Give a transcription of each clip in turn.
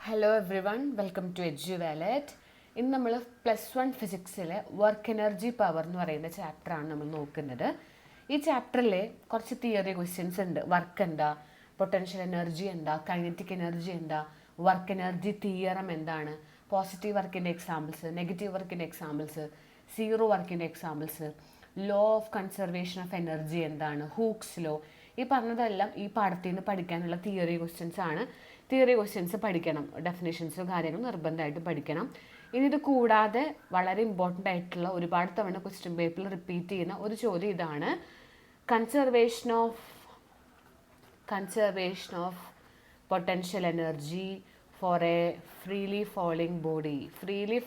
Hello everyone, welcome to Edu Wallet. ഇന്ന് നമ്മൾ +1 ഫിസിക്സിലെ work energy power എന്ന് പറയുന്ന ചാപ്റ്ററാണ് നമ്മൾ നോക്കുന്നത്. ഈ ചാപ്റ്ററിൽ കുറച്ച് തിയറി ക്വസ്റ്റ്യൻസ് ഉണ്ട്. വർക്ക് എന്താ, പൊട്ടൻഷ്യൽ എനർജി എന്താ, കൈനറ്റിക് എനർജി എന്താ, വർക്ക് എനർജി തിയറം എന്താണ്, പോസിറ്റീവ് വർക്കിൻ്റെ എക്സാമ്പിൾസ്, നെഗറ്റീവ് വർക്കിൻ്റെ എക്സാമ്പിൾസ്, സീറോ വർക്കിൻ്റെ examples, law of conservation of energy എന്താണ്, ഹൂക്സ് ലോ, ഈ പറഞ്ഞതെല്ലാം ഈ പാഠത്തിൽ നിന്ന് പഠിക്കാനുള്ള തിയറി ക്വസ്റ്റ്യൻസ് ആണ്. തിയറി ക്വസ്റ്റ്യൻസ് പഠിക്കണം, ഡെഫിനേഷൻസും കാര്യങ്ങളും നിർബന്ധമായിട്ട് പഠിക്കണം. ഇനി ഇത് കൂടാതെ വളരെ ഇമ്പോർട്ടൻ്റ് ആയിട്ടുള്ള ഒരുപാട് തവണ ക്വസ്റ്റ്യൻ പേപ്പറിൽ റിപ്പീറ്റ് ചെയ്യുന്ന ഒരു ചോദ്യം ഇതാണ്: conservation of potential energy for a freely falling body. Freely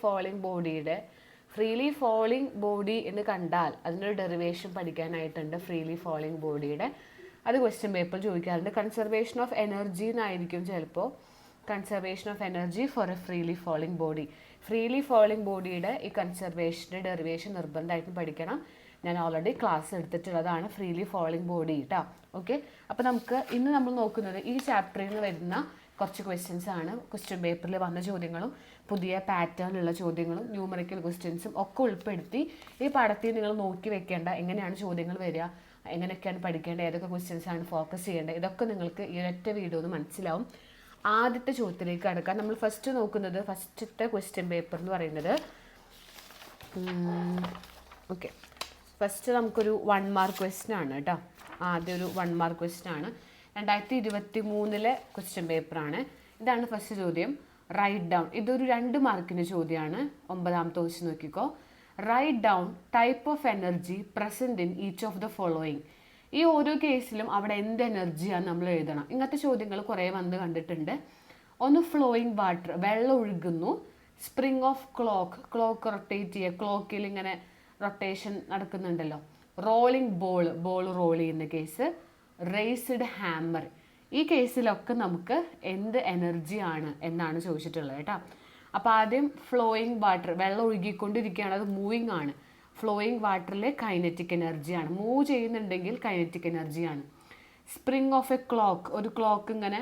falling body എന്ന് കണ്ടാൽ അതിനൊരു ഡെറിവേഷൻ പഠിക്കാനായിട്ടുണ്ട്. ഫ്രീലി ഫോളിംഗ് ബോഡിയുടെ അത് ക്വസ്റ്റ്യൻ പേപ്പർ ചോദിക്കാറുണ്ട്. കൺസർവേഷൻ ഓഫ് എനർജി എന്നായിരിക്കും ചിലപ്പോൾ. Conservation of energy for a freely falling body. Freely falling ബോഡിയുടെ ഈ കൺസർവേഷൻ്റെ ഡെറിവേഷൻ നിർബന്ധമായിട്ടും പഠിക്കണം. ഞാൻ ഓൾറെഡി ക്ലാസ് എടുത്തിട്ടുള്ളതാണ് ഫ്രീലി ഫോളിംഗ് ബോഡി കേട്ടോ. ഓക്കെ, അപ്പോൾ നമുക്ക് ഇന്ന് നമ്മൾ നോക്കുന്നത് ഈ ചാപ്റ്ററിൽ നിന്ന് വരുന്ന കുറച്ച് ക്വസ്റ്റ്യൻസ് ആണ്. ക്വസ്റ്റ്യൻ പേപ്പറിൽ വന്ന ചോദ്യങ്ങളും പുതിയ പാറ്റേണിലുള്ള ചോദ്യങ്ങളും ന്യൂമറിക്കൽ ക്വസ്റ്റ്യൻസും ഒക്കെ ഉൾപ്പെടുത്തി ഈ പാഠത്തിൽ നിങ്ങൾ നോക്കി വെക്കേണ്ട എങ്ങനെയാണ് ചോദ്യങ്ങൾ വരിക, എങ്ങനെയൊക്കെയാണ് പഠിക്കേണ്ടത്, ഏതൊക്കെ ക്വസ്റ്റ്യൻസ് ആണ് ഫോക്കസ് ചെയ്യേണ്ടത്, ഇതൊക്കെ നിങ്ങൾക്ക് ഈ ഒരൊറ്റ വീഡിയോ ഒന്ന് മനസ്സിലാവും. ആദ്യത്തെ ചോദ്യത്തിലേക്ക് കടക്കാം. നമ്മൾ ഫസ്റ്റ് നോക്കുന്നത് ഫസ്റ്റത്തെ ക്വസ്റ്റ്യൻ പേപ്പർ എന്ന് പറയുന്നത് ഓക്കെ, ഫസ്റ്റ് നമുക്കൊരു 1 മാർക്ക് ക്വസ്റ്റ്യൻ ആണ് കേട്ടോ. ആദ്യം ഒരു 1 മാർക്ക് ക്വസ്റ്റ്യൻ ആണ്. 2023 ക്വസ്റ്റ്യൻ പേപ്പറാണ്. ഇതാണ് ഫസ്റ്റ് ചോദ്യം. റൈറ്റ് ഡൗൺ. ഇതൊരു 2 മാർക്കിൻ്റെ ചോദ്യമാണ്. 9ാമത്തെ ക്വസ്റ്റ്യൻ നോക്കിക്കോ. Write down type of energy present in each of the following. ഈ ഓരോ കേസിലും അവിടെ എന്ത് എനർജിയാണ് നമ്മൾ എഴുതണം. ഇങ്ങനത്തെ ചോദ്യങ്ങൾ കുറേ വന്ന് കണ്ടിട്ടുണ്ട്. ഒന്ന് ഫ്ലോയിങ് വാട്ടർ, വെള്ളം ഒഴുകുന്നു. സ്പ്രിങ് ഓഫ് ക്ലോക്ക് റൊട്ടേറ്റ് ചെയ്യുക, ക്ലോക്കിൽ ഇങ്ങനെ റൊട്ടേഷൻ നടക്കുന്നുണ്ടല്ലോ. റോളിങ് ബോൾ റോൾ ചെയ്യുന്ന കേസ്. Raised hammer. ഈ കേസിലൊക്കെ നമുക്ക് എന്ത് എനർജിയാണ് എന്നാണ് ചോദിച്ചിട്ടുള്ളത് കേട്ടോ. അപ്പോൾ ആദ്യം ഫ്ലോയിങ് വാട്ടർ, വെള്ളം ഒഴുകിക്കൊണ്ടിരിക്കുകയാണ്, അത് മൂവിങ് ആണ്. ഫ്ലോയിങ് വാട്ടറിൽ കൈനറ്റിക് എനർജിയാണ്. മൂവ് ചെയ്യുന്നുണ്ടെങ്കിൽ കൈനറ്റിക് എനർജിയാണ്. സ്പ്രിങ് ഓഫ് എ ക്ലോക്ക്, ഒരു ക്ലോക്ക് ഇങ്ങനെ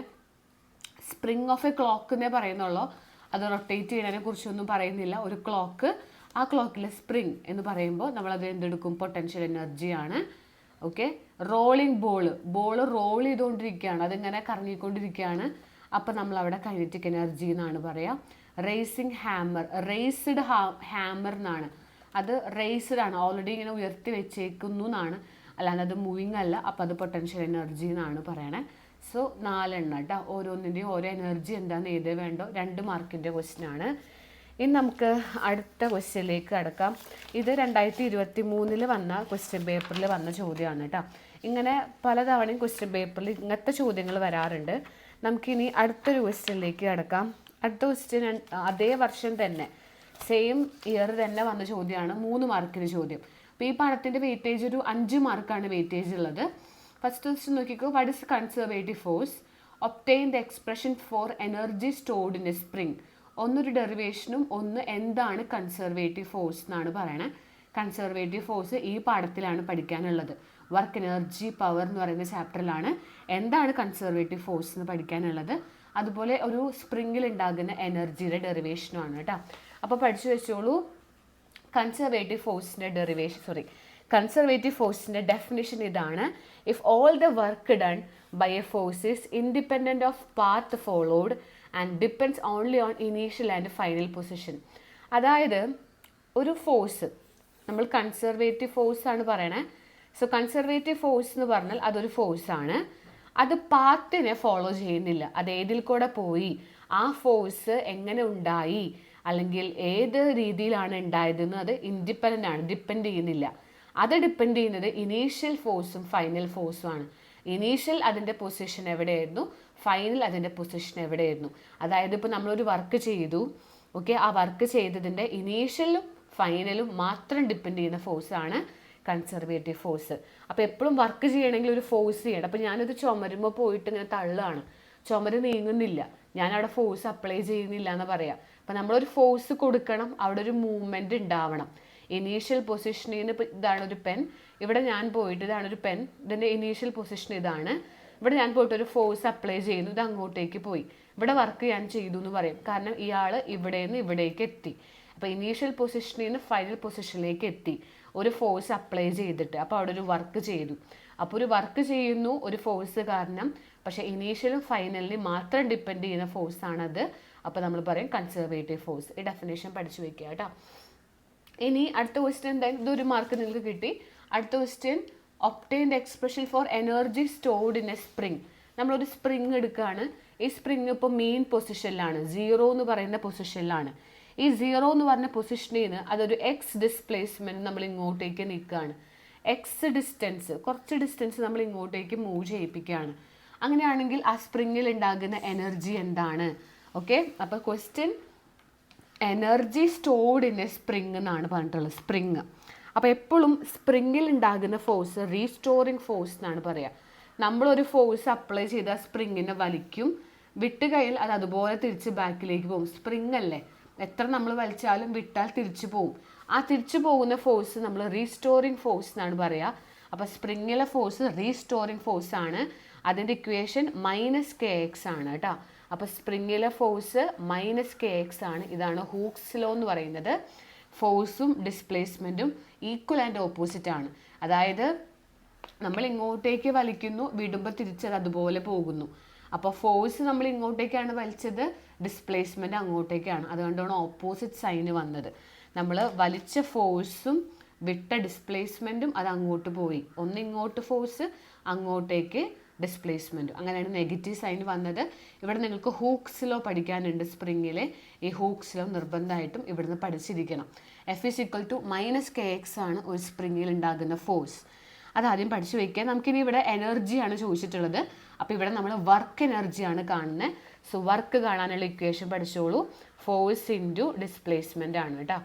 സ്പ്രിങ് ഓഫ് എ ക്ലോക്ക് എന്നേ പറയുന്നുള്ളൂ, അത് റൊട്ടേറ്റ് ചെയ്യുന്നതിനെ കുറിച്ചൊന്നും പറയുന്നില്ല. ഒരു ക്ലോക്ക്, ആ ക്ലോക്കിലെ സ്പ്രിങ് എന്ന് പറയുമ്പോൾ നമ്മളത് എന്തെടുക്കും, പൊട്ടൻഷ്യൽ എനർജിയാണ്. ഓക്കെ. റോളിങ് ബോൾ റോൾ ചെയ്തുകൊണ്ടിരിക്കുകയാണ്, അതിങ്ങനെ കറങ്ങിക്കൊണ്ടിരിക്കുകയാണ്, അപ്പോൾ നമ്മളവിടെ കൈനറ്റിക് എനർജി എന്നാണ് പറയുക. റേസിങ് ഹാമർ, റേസ്ഡ് ഹാമർ എന്നാണ്. അത് റേസ്ഡ് ആണ്, ഓൾറെഡി ഇങ്ങനെ ഉയർത്തി വെച്ചേക്കുന്നു എന്നാണ്, അല്ലാതെ അത് മൂവിങ് അല്ല. അപ്പോൾ അത് പൊട്ടൻഷ്യൽ എനർജി എന്നാണ് പറയണേ. സോ 4 കേട്ടോ. ഓരോന്നിൻ്റെയും ഓരോ എനർജി എന്താണെന്ന് എഴുതേ വേണ്ടോ. 2 മാർക്കിൻ്റെ ക്വസ്റ്റ്യൻ ആണ്. ഇനി നമുക്ക് അടുത്ത ക്വസ്റ്റ്യനിലേക്ക് കടക്കാം. ഇത് 2023 വന്ന ക്വസ്റ്റ്യൻ പേപ്പറിൽ വന്ന ചോദ്യമാണ് കേട്ടോ. ഇങ്ങനെ പലതവണയും ക്വസ്റ്റ്യൻ പേപ്പറിൽ ഇങ്ങനത്തെ ചോദ്യങ്ങൾ വരാറുണ്ട്. നമുക്കിനി അടുത്തൊരു ക്വസ്റ്റ്യനിലേക്ക് കടക്കാം. അടുത്ത ക്വസ്റ്റ്യൻ അതേ വർഷം തന്നെ, സെയിം ഇയർ തന്നെ വന്ന ചോദ്യമാണ്. 3 മാർക്കിന് ചോദ്യം. അപ്പോൾ ഈ പാഠത്തിൻ്റെ വെയിറ്റേജ് ഒരു 5 മാർക്കാണ് വെയിറ്റേജ് ഉള്ളത്. ഫസ്റ്റ് ക്വസ്റ്റ്യൻ നോക്കിക്കോ. What is conservative force? Obtain the expression for energy stored in A spring. ഒന്നൊരു ഡെറിവേഷനും ഒന്ന് എന്താണ് കൺസർവേറ്റീവ് ഫോഴ്സ് എന്നാണ് പറയണത്. കൺസർവേറ്റീവ് ഫോഴ്സ് ഈ പാഠത്തിലാണ് പഠിക്കാനുള്ളത്. വർക്ക് എനർജി പവർ എന്ന് പറയുന്ന ചാപ്റ്ററിലാണ് എന്താണ് കൺസർവേറ്റീവ് ഫോഴ്സ് എന്ന് പഠിക്കാനുള്ളത്. അതുപോലെ ഒരു സ്പ്രിങ്ങിൽ ഉണ്ടാകുന്ന എനർജിയുടെ ഡെറിവേഷനുമാണ് കേട്ടോ. അപ്പോൾ പഠിച്ചു വെച്ചോളൂ. കൺസർവേറ്റീവ് ഫോഴ്സിൻ്റെ ഡെഫിനിഷൻ ഇതാണ്: if all the work done by a force is independent of path followed and depends only on initial and final position. അതായത് ഒരു ഫോഴ്സ്, നമ്മൾ കൺസർവേറ്റീവ് ഫോഴ്സ് ആണ് പറയണേ. സോ കൺസർവേറ്റീവ് ഫോഴ്സ് എന്ന് പറഞ്ഞാൽ അതൊരു ഫോഴ്സാണ്, അത് പാത്തിനെ ഫോളോ ചെയ്യുന്നില്ല. അത് ഏതിൽ കൂടെ പോയി, ആ ഫോഴ്സ് എങ്ങനെ ഉണ്ടായി, അല്ലെങ്കിൽ ഏത് രീതിയിലാണ് ഉണ്ടായതെന്ന് അത് ഇൻഡിപെൻഡൻ്റ് ആണ്, ഡിപ്പെൻഡ് ചെയ്യുന്നില്ല. അത് ഡിപ്പെൻഡ് ചെയ്യുന്നത് ഇനീഷ്യൽ ഫോഴ്സും ഫൈനൽ ഫോഴ്സും ആണ്. ഇനീഷ്യൽ അതിൻ്റെ പൊസിഷൻ എവിടെയായിരുന്നു, ഫൈനൽ അതിൻ്റെ പൊസിഷൻ എവിടെയായിരുന്നു. അതായത് ഇപ്പോൾ നമ്മളൊരു വർക്ക് ചെയ്തു, ഓക്കെ, ആ വർക്ക് ചെയ്തതിൻ്റെ ഇനീഷ്യലും ഫൈനലും മാത്രം ഡിപ്പെൻഡ് ചെയ്യുന്ന ഫോഴ്സാണ് കൺസർവേറ്റീവ് ഫോഴ്സ്. അപ്പോൾ എപ്പോഴും വർക്ക് ചെയ്യണമെങ്കിൽ ഒരു ഫോഴ്സ് ചെയ്യണം. അപ്പോൾ ഞാനത് ചുമരുമ്പോൾ പോയിട്ട് ഇങ്ങനെ തള്ളുകയാണ്, ചുമര് നീങ്ങുന്നില്ല, ഞാനവിടെ ഫോഴ്സ് അപ്ലൈ ചെയ്യുന്നില്ല എന്ന് പറയാം. അപ്പോൾ നമ്മളൊരു ഫോഴ്സ് കൊടുക്കണം, അവിടെ ഒരു മൂവ്മെൻറ്റ് ഉണ്ടാവണം. ഇനീഷ്യൽ പൊസിഷനിൽ നിന്ന് ഇപ്പോൾ ഇതാണ് ഒരു പെൻ, ഇവിടെ ഞാൻ പോയിട്ട് ഇതാണ് ഒരു പെൻ, ഇതിൻ്റെ ഇനീഷ്യൽ പൊസിഷൻ ഇതാണ്, ഇവിടെ ഞാൻ പോയിട്ട് ഒരു ഫോഴ്സ് അപ്ലൈ ചെയ്യുന്നു, ഇത് അങ്ങോട്ടേക്ക് പോയി. ഇവിടെ വർക്ക് ഞാൻ ചെയ്തു എന്ന് പറയും. കാരണം ഇയാൾ ഇവിടെ നിന്ന് ഇവിടേക്ക് എത്തി. അപ്പോൾ ഇനീഷ്യൽ പൊസിഷനിൽ നിന്ന് ഫൈനൽ പൊസിഷനിലേക്ക് എത്തി ഒരു ഫോഴ്സ് അപ്ലൈ ചെയ്തിട്ട്. അപ്പോൾ അവിടെ ഒരു വർക്ക് ചെയ്തു. അപ്പോൾ ഒരു വർക്ക് ചെയ്യുന്നു ഒരു ഫോഴ്സ് കാരണം, പക്ഷേ ഇനീഷ്യലും ഫൈനലിനും മാത്രം ഡിപ്പെൻഡ് ചെയ്യുന്ന ഫോഴ്സാണത്. അപ്പോൾ നമ്മൾ പറയും കൺസർവേറ്റീവ് ഫോഴ്സ്. ഈ ഡെഫിനേഷൻ പഠിച്ചു വെക്കുക കേട്ടോ. ഇനി അടുത്ത ക്വസ്റ്റ്യൻ എന്തായാലും ഇതൊരു മാർക്ക് നിങ്ങൾക്ക് കിട്ടി. അടുത്ത question obtained expression for energy stored in A spring. നമ്മളൊരു സ്പ്രിങ് എടുക്കുകയാണ്. ഈ സ്പ്രിങ് ഇപ്പോൾ മെയിൻ പൊസിഷനിലാണ്, 0 എന്ന് പറയുന്ന പൊസിഷനിലാണ്. ഈ 0 എന്ന് പറഞ്ഞ പൊസിഷനിൽ നിന്ന് അതൊരു എക്സ് ഡിസ്പ്ലേസ്മെൻറ്റ് നമ്മൾ ഇങ്ങോട്ടേക്ക് നിൽക്കുകയാണ്. എക്സ് ഡിസ്റ്റൻസ്, കുറച്ച് ഡിസ്റ്റൻസ് നമ്മൾ ഇങ്ങോട്ടേക്ക് മൂവ് ചെയ്യിപ്പിക്കുകയാണ്. അങ്ങനെയാണെങ്കിൽ ആ സ്പ്രിങ്ങിൽ ഉണ്ടാകുന്ന എനർജി എന്താണ്? ഓക്കെ, അപ്പോൾ question energy stored in A spring എന്നാണ് പറഞ്ഞിട്ടുള്ളത്. സ്പ്രിങ്. അപ്പോൾ എപ്പോഴും സ്പ്രിങ്ങിൽ ഉണ്ടാകുന്ന ഫോഴ്സ് റീസ്റ്റോറിങ് ഫോഴ്സ് എന്നാണ് പറയുക. നമ്മളൊരു ഫോഴ്സ് അപ്ലൈ ചെയ്ത സ്പ്രിങ്ങിനെ വലിക്കും, വിട്ട് കഴിഞ്ഞാൽ അത് അതുപോലെ തിരിച്ച് ബാക്കിലേക്ക് പോകും. സ്പ്രിങ് അല്ലേ, എത്ര നമ്മൾ വലിച്ചാലും വിട്ടാൽ തിരിച്ചു പോകും. ആ തിരിച്ചു പോകുന്ന ഫോഴ്സ് നമ്മൾ റീസ്റ്റോറിങ് ഫോഴ്സ് എന്നാണ് പറയുക. അപ്പോൾ സ്പ്രിങ്ങിലെ ഫോഴ്സ് റീസ്റ്റോറിങ് ഫോഴ്സ് ആണ്. അതിൻ്റെ ഇക്വേഷൻ -kx ആണ് കേട്ടോ. അപ്പോൾ സ്പ്രിങ്ങിലെ ഫോഴ്സ് -kx ആണ്. ഇതാണ് ഹൂക്സ് ലോ എന്ന് പറയുന്നത്. ഫോഴ്സും ഡിസ്പ്ലേസ്മെൻറ്റും ഈക്വൽ ആൻഡ് ഓപ്പോസിറ്റ് ആണ്. അതായത് നമ്മൾ ഇങ്ങോട്ടേക്ക് വലിക്കുന്നു, വിടുമ്പോൾ തിരിച്ചത് അതുപോലെ പോകുന്നു. അപ്പോൾ ഫോഴ്സ് നമ്മൾ ഇങ്ങോട്ടേക്കാണ് വലിച്ചത്, ഡിസ്പ്ലേസ്മെൻറ്റ് അങ്ങോട്ടേക്കാണ്. അതുകൊണ്ടാണ് ഓപ്പോസിറ്റ് സൈന് വന്നത്. നമ്മൾ വലിച്ച ഫോഴ്സും വിട്ട ഡിസ്പ്ലേസ്മെൻറ്റും അത് അങ്ങോട്ട് പോയി. ഒന്ന് ഇങ്ങോട്ട് ഫോഴ്സ്, അങ്ങോട്ടേക്ക് ഡിസ്പ്ലേസ്മെൻറ്റും. അങ്ങനെയാണ് നെഗറ്റീവ് സൈൻ വന്നത്. ഇവിടെ നിങ്ങൾക്ക് ഹൂക്സ് ലോ പഠിക്കാനുണ്ട് സ്പ്രിങ്ങിലെ. ഈ ഹൂക്സ് ലോ നിർബന്ധമായിട്ടും ഇവിടുന്ന് പഠിച്ചിരിക്കണം. F = -kx ആണ് ഒരു സ്പ്രിങ്ങിൽ ഉണ്ടാകുന്ന ഫോഴ്സ്. അതാദ്യം പഠിച്ചു വയ്ക്കുക. നമുക്കിനി ഇവിടെ എനർജിയാണ് ചോദിച്ചിട്ടുള്ളത്. അപ്പോൾ ഇവിടെ നമ്മൾ വർക്ക് എനർജിയാണ് കാണുന്നത്. സോ വർക്ക് കാണാനുള്ള ഇക്വേഷൻ പഠിച്ചോളൂ. ഫോഴ്സ് ഇൻറ്റു ഡിസ്പ്ലേസ്മെൻ്റ് ആണ് കേട്ടോ.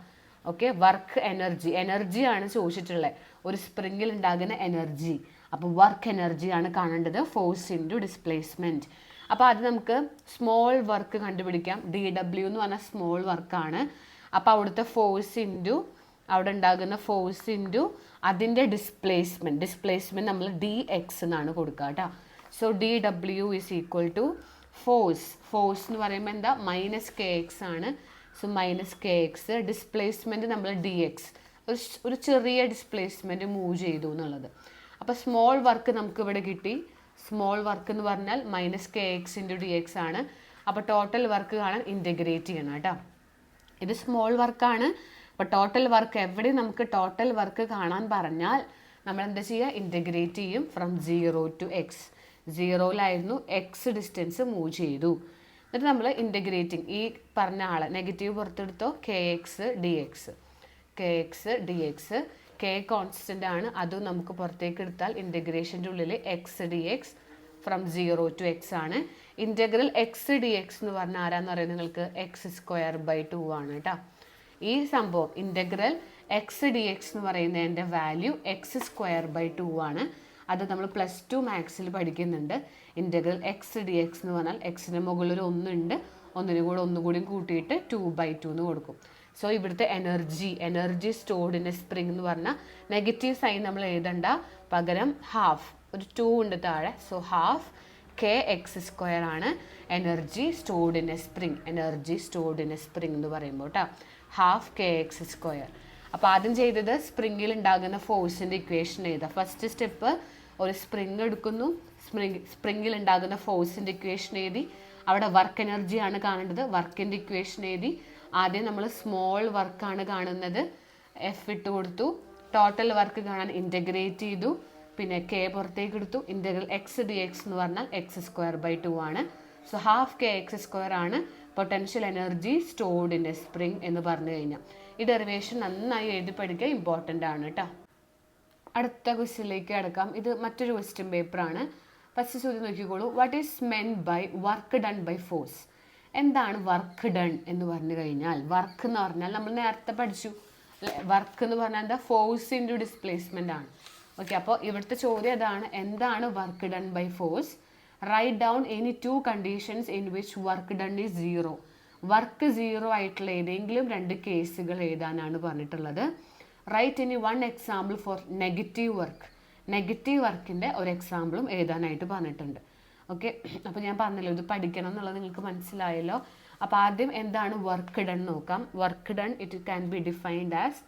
ഓക്കെ, വർക്ക് എനർജിയാണ് ചോദിച്ചിട്ടുള്ളത്, ഒരു സ്പ്രിങ്ങിൽ ഉണ്ടാകുന്ന എനർജി. അപ്പോൾ വർക്ക് എനർജിയാണ് കാണേണ്ടത്, ഫോഴ്സ് ഇൻറ്റു ഡിസ്പ്ലേസ്മെൻറ്റ്. അപ്പോൾ അത് നമുക്ക് സ്മോൾ വർക്ക് കണ്ടുപിടിക്കാം. DW എന്ന് പറഞ്ഞാൽ സ്മോൾ വർക്കാണ്. അപ്പോൾ അവിടുത്തെ ഫോഴ്സ് ഇൻറ്റു അവിടെ ഉണ്ടാകുന്ന ഫോഴ്സ് ഇൻറ്റു അതിൻ്റെ ഡിസ്പ്ലേസ്മെൻറ്റ് നമ്മൾ dx എന്നാണ് കൊടുക്കുക കേട്ടോ. സോ DW = ഫോഴ്സ് എന്ന് പറയുമ്പോൾ എന്താ -kx ആണ്. സോ -kx, ഡിസ്പ്ലേസ്മെൻറ്റ് നമ്മൾ dx, ഒരു ചെറിയ ഡിസ്പ്ലേസ്മെൻറ്റ് മൂവ് ചെയ്തു എന്നുള്ളത്. അപ്പോൾ സ്മോൾ വർക്ക് നമുക്ക് ഇവിടെ കിട്ടി. സ്മോൾ വർക്ക് എന്ന് പറഞ്ഞാൽ -kx × dx ആണ്. അപ്പോൾ ടോട്ടൽ വർക്ക് കാണാൻ ഇൻറ്റഗ്രേറ്റ് ചെയ്യണം കേട്ടോ. ഇത് സ്മോൾ വർക്കാണ്. അപ്പോൾ ടോട്ടൽ വർക്ക് എവിടെ നമുക്ക് ടോട്ടൽ വർക്ക് കാണാൻ പറഞ്ഞാൽ നമ്മൾ എന്താ ചെയ്യുക? ഇൻറ്റഗ്രേറ്റ് ചെയ്യും ഫ്രം 0 to x. 0-ലായിരുന്നു, എക്സ് ഡിസ്റ്റൻസ് മൂവ് ചെയ്തു. എന്നിട്ട് നമ്മൾ ഇൻറ്റഗ്രേറ്റിംഗ് ഈ പറഞ്ഞ ആളെ നെഗറ്റീവ് പുറത്തെടുത്തോ, kx dx. k കോൺസ്റ്റൻ്റ് ആണ്, അതും നമുക്ക് പുറത്തേക്ക് എടുത്താൽ ഇൻറ്റഗ്രേഷൻ്റെ ഉള്ളിൽ x dx from 0 to x ആണ്. ഇൻറ്റഗ്രൽ x dx എന്ന് പറഞ്ഞാൽ ആരാന്ന് പറയുന്നത് നിങ്ങൾക്ക് x² ആണ് കേട്ടോ. ഈ സംഭവം ഇൻറ്റഗ്രൽ x dx എന്ന് പറയുന്നതിൻ്റെ വാല്യൂ x² ആണ്. അത് നമ്മൾ +2 മാത്സിൽ പഠിക്കുന്നുണ്ട്. ഇൻറ്റഗ്രൽ x dx എന്ന് പറഞ്ഞാൽ എക്സിന് മുകളിൽ ഒരു 1 ഉണ്ട്, ഒന്നുകൂടി കൂട്ടിയിട്ട് 2/2 എന്ന് കൊടുക്കും. സോ ഇവിടുത്തെ energy stored in A spring എന്ന് പറഞ്ഞാൽ നെഗറ്റീവ് സൈൻ നമ്മൾ എഴുതണ്ട, പകരം ഹാഫ്, ഒരു 2 ഉണ്ട് താഴെ. സോ ഹാഫ് kx² ആണ് energy stored in A spring. എന്ന് പറയുമ്പോൾ കേട്ടോ, ഹാഫ് kx². അപ്പോൾ ആദ്യം ചെയ്തത് സ്പ്രിങ്ങിൽ ഉണ്ടാകുന്ന ഫോഴ്സിൻ്റെ ഇക്വേഷൻ എഴുതുക. ഫസ്റ്റ് സ്റ്റെപ്പ് ഒരു സ്പ്രിങ് എടുക്കുന്നു, സ്പ്രിങ്ങിൽ ഉണ്ടാകുന്ന ഫോഴ്സിൻ്റെ ഇക്വേഷൻ എഴുതി. അവിടെ വർക്ക് എനർജിയാണ് കാണേണ്ടത്, വർക്കിൻ്റെ ഇക്വേഷൻ എഴുതി. ആദ്യം നമ്മൾ സ്മോൾ വർക്കാണ് കാണുന്നത്, F ഇട്ട് കൊടുത്തു. ടോട്ടൽ വർക്ക് കാണാൻ ഇൻറ്റഗ്രേറ്റ് ചെയ്തു, പിന്നെ k പുറത്തേക്ക് എടുത്തു. ഇൻറ്റഗ്രൽ x dx എന്ന് പറഞ്ഞാൽ x² ആണ്. സോ ഹാഫ് kx² ആണ് potential energy stored in A spring എന്ന് പറഞ്ഞു കഴിഞ്ഞാൽ. ഈ ഡെറിവേഷൻ നന്നായി എഴുതി പഠിക്കുക, ഇമ്പോർട്ടൻ്റ് ആണ് കേട്ടോ. അടുത്ത ക്വസ്റ്റ്യനിലേക്ക് കിടക്കാം. ഇത് മറ്റൊരു ക്വസ്റ്റ്യൻ പേപ്പറാണ്. ഫസ്റ്റ് ചോദ്യം നോക്കിക്കോളൂ. What is meant by work done by force? എന്താണ് വർക്ക് ഡൺ എന്ന് പറഞ്ഞു കഴിഞ്ഞാൽ? വർക്ക് എന്ന് പറഞ്ഞാൽ നമ്മൾ നേരത്തെ പഠിച്ചു, വർക്ക് എന്ന് പറഞ്ഞാൽ എന്താ? ഫോഴ്സ് ഇൻറ്റു ഡിസ്പ്ലേസ്മെൻ്റ് ആണ്. ഓക്കെ, അപ്പോൾ ഇവിടുത്തെ ചോദ്യം അതാണ്, എന്താണ് work done by force? Write down any 2 conditions in which work done is 0. Work 0 ആയിട്ടുള്ള ഏതെങ്കിലും 2 കേസുകൾ എഴുതാനാണ് പറഞ്ഞിട്ടുള്ളത്. Write any 1 example for negative വർക്കിൻ്റെ ഒരു എക്സാമ്പിളും എഴുതാനായിട്ട് പറഞ്ഞിട്ടുണ്ട്. ഓക്കെ, അപ്പോൾ ഞാൻ പറഞ്ഞല്ലോ ഇത് പഠിക്കണം എന്നുള്ളത് നിങ്ങൾക്ക് മനസ്സിലായല്ലോ. അപ്പോൾ ആദ്യം എന്താണ് വർക്ക് ഡൺ നോക്കാം. Work done it can be defined as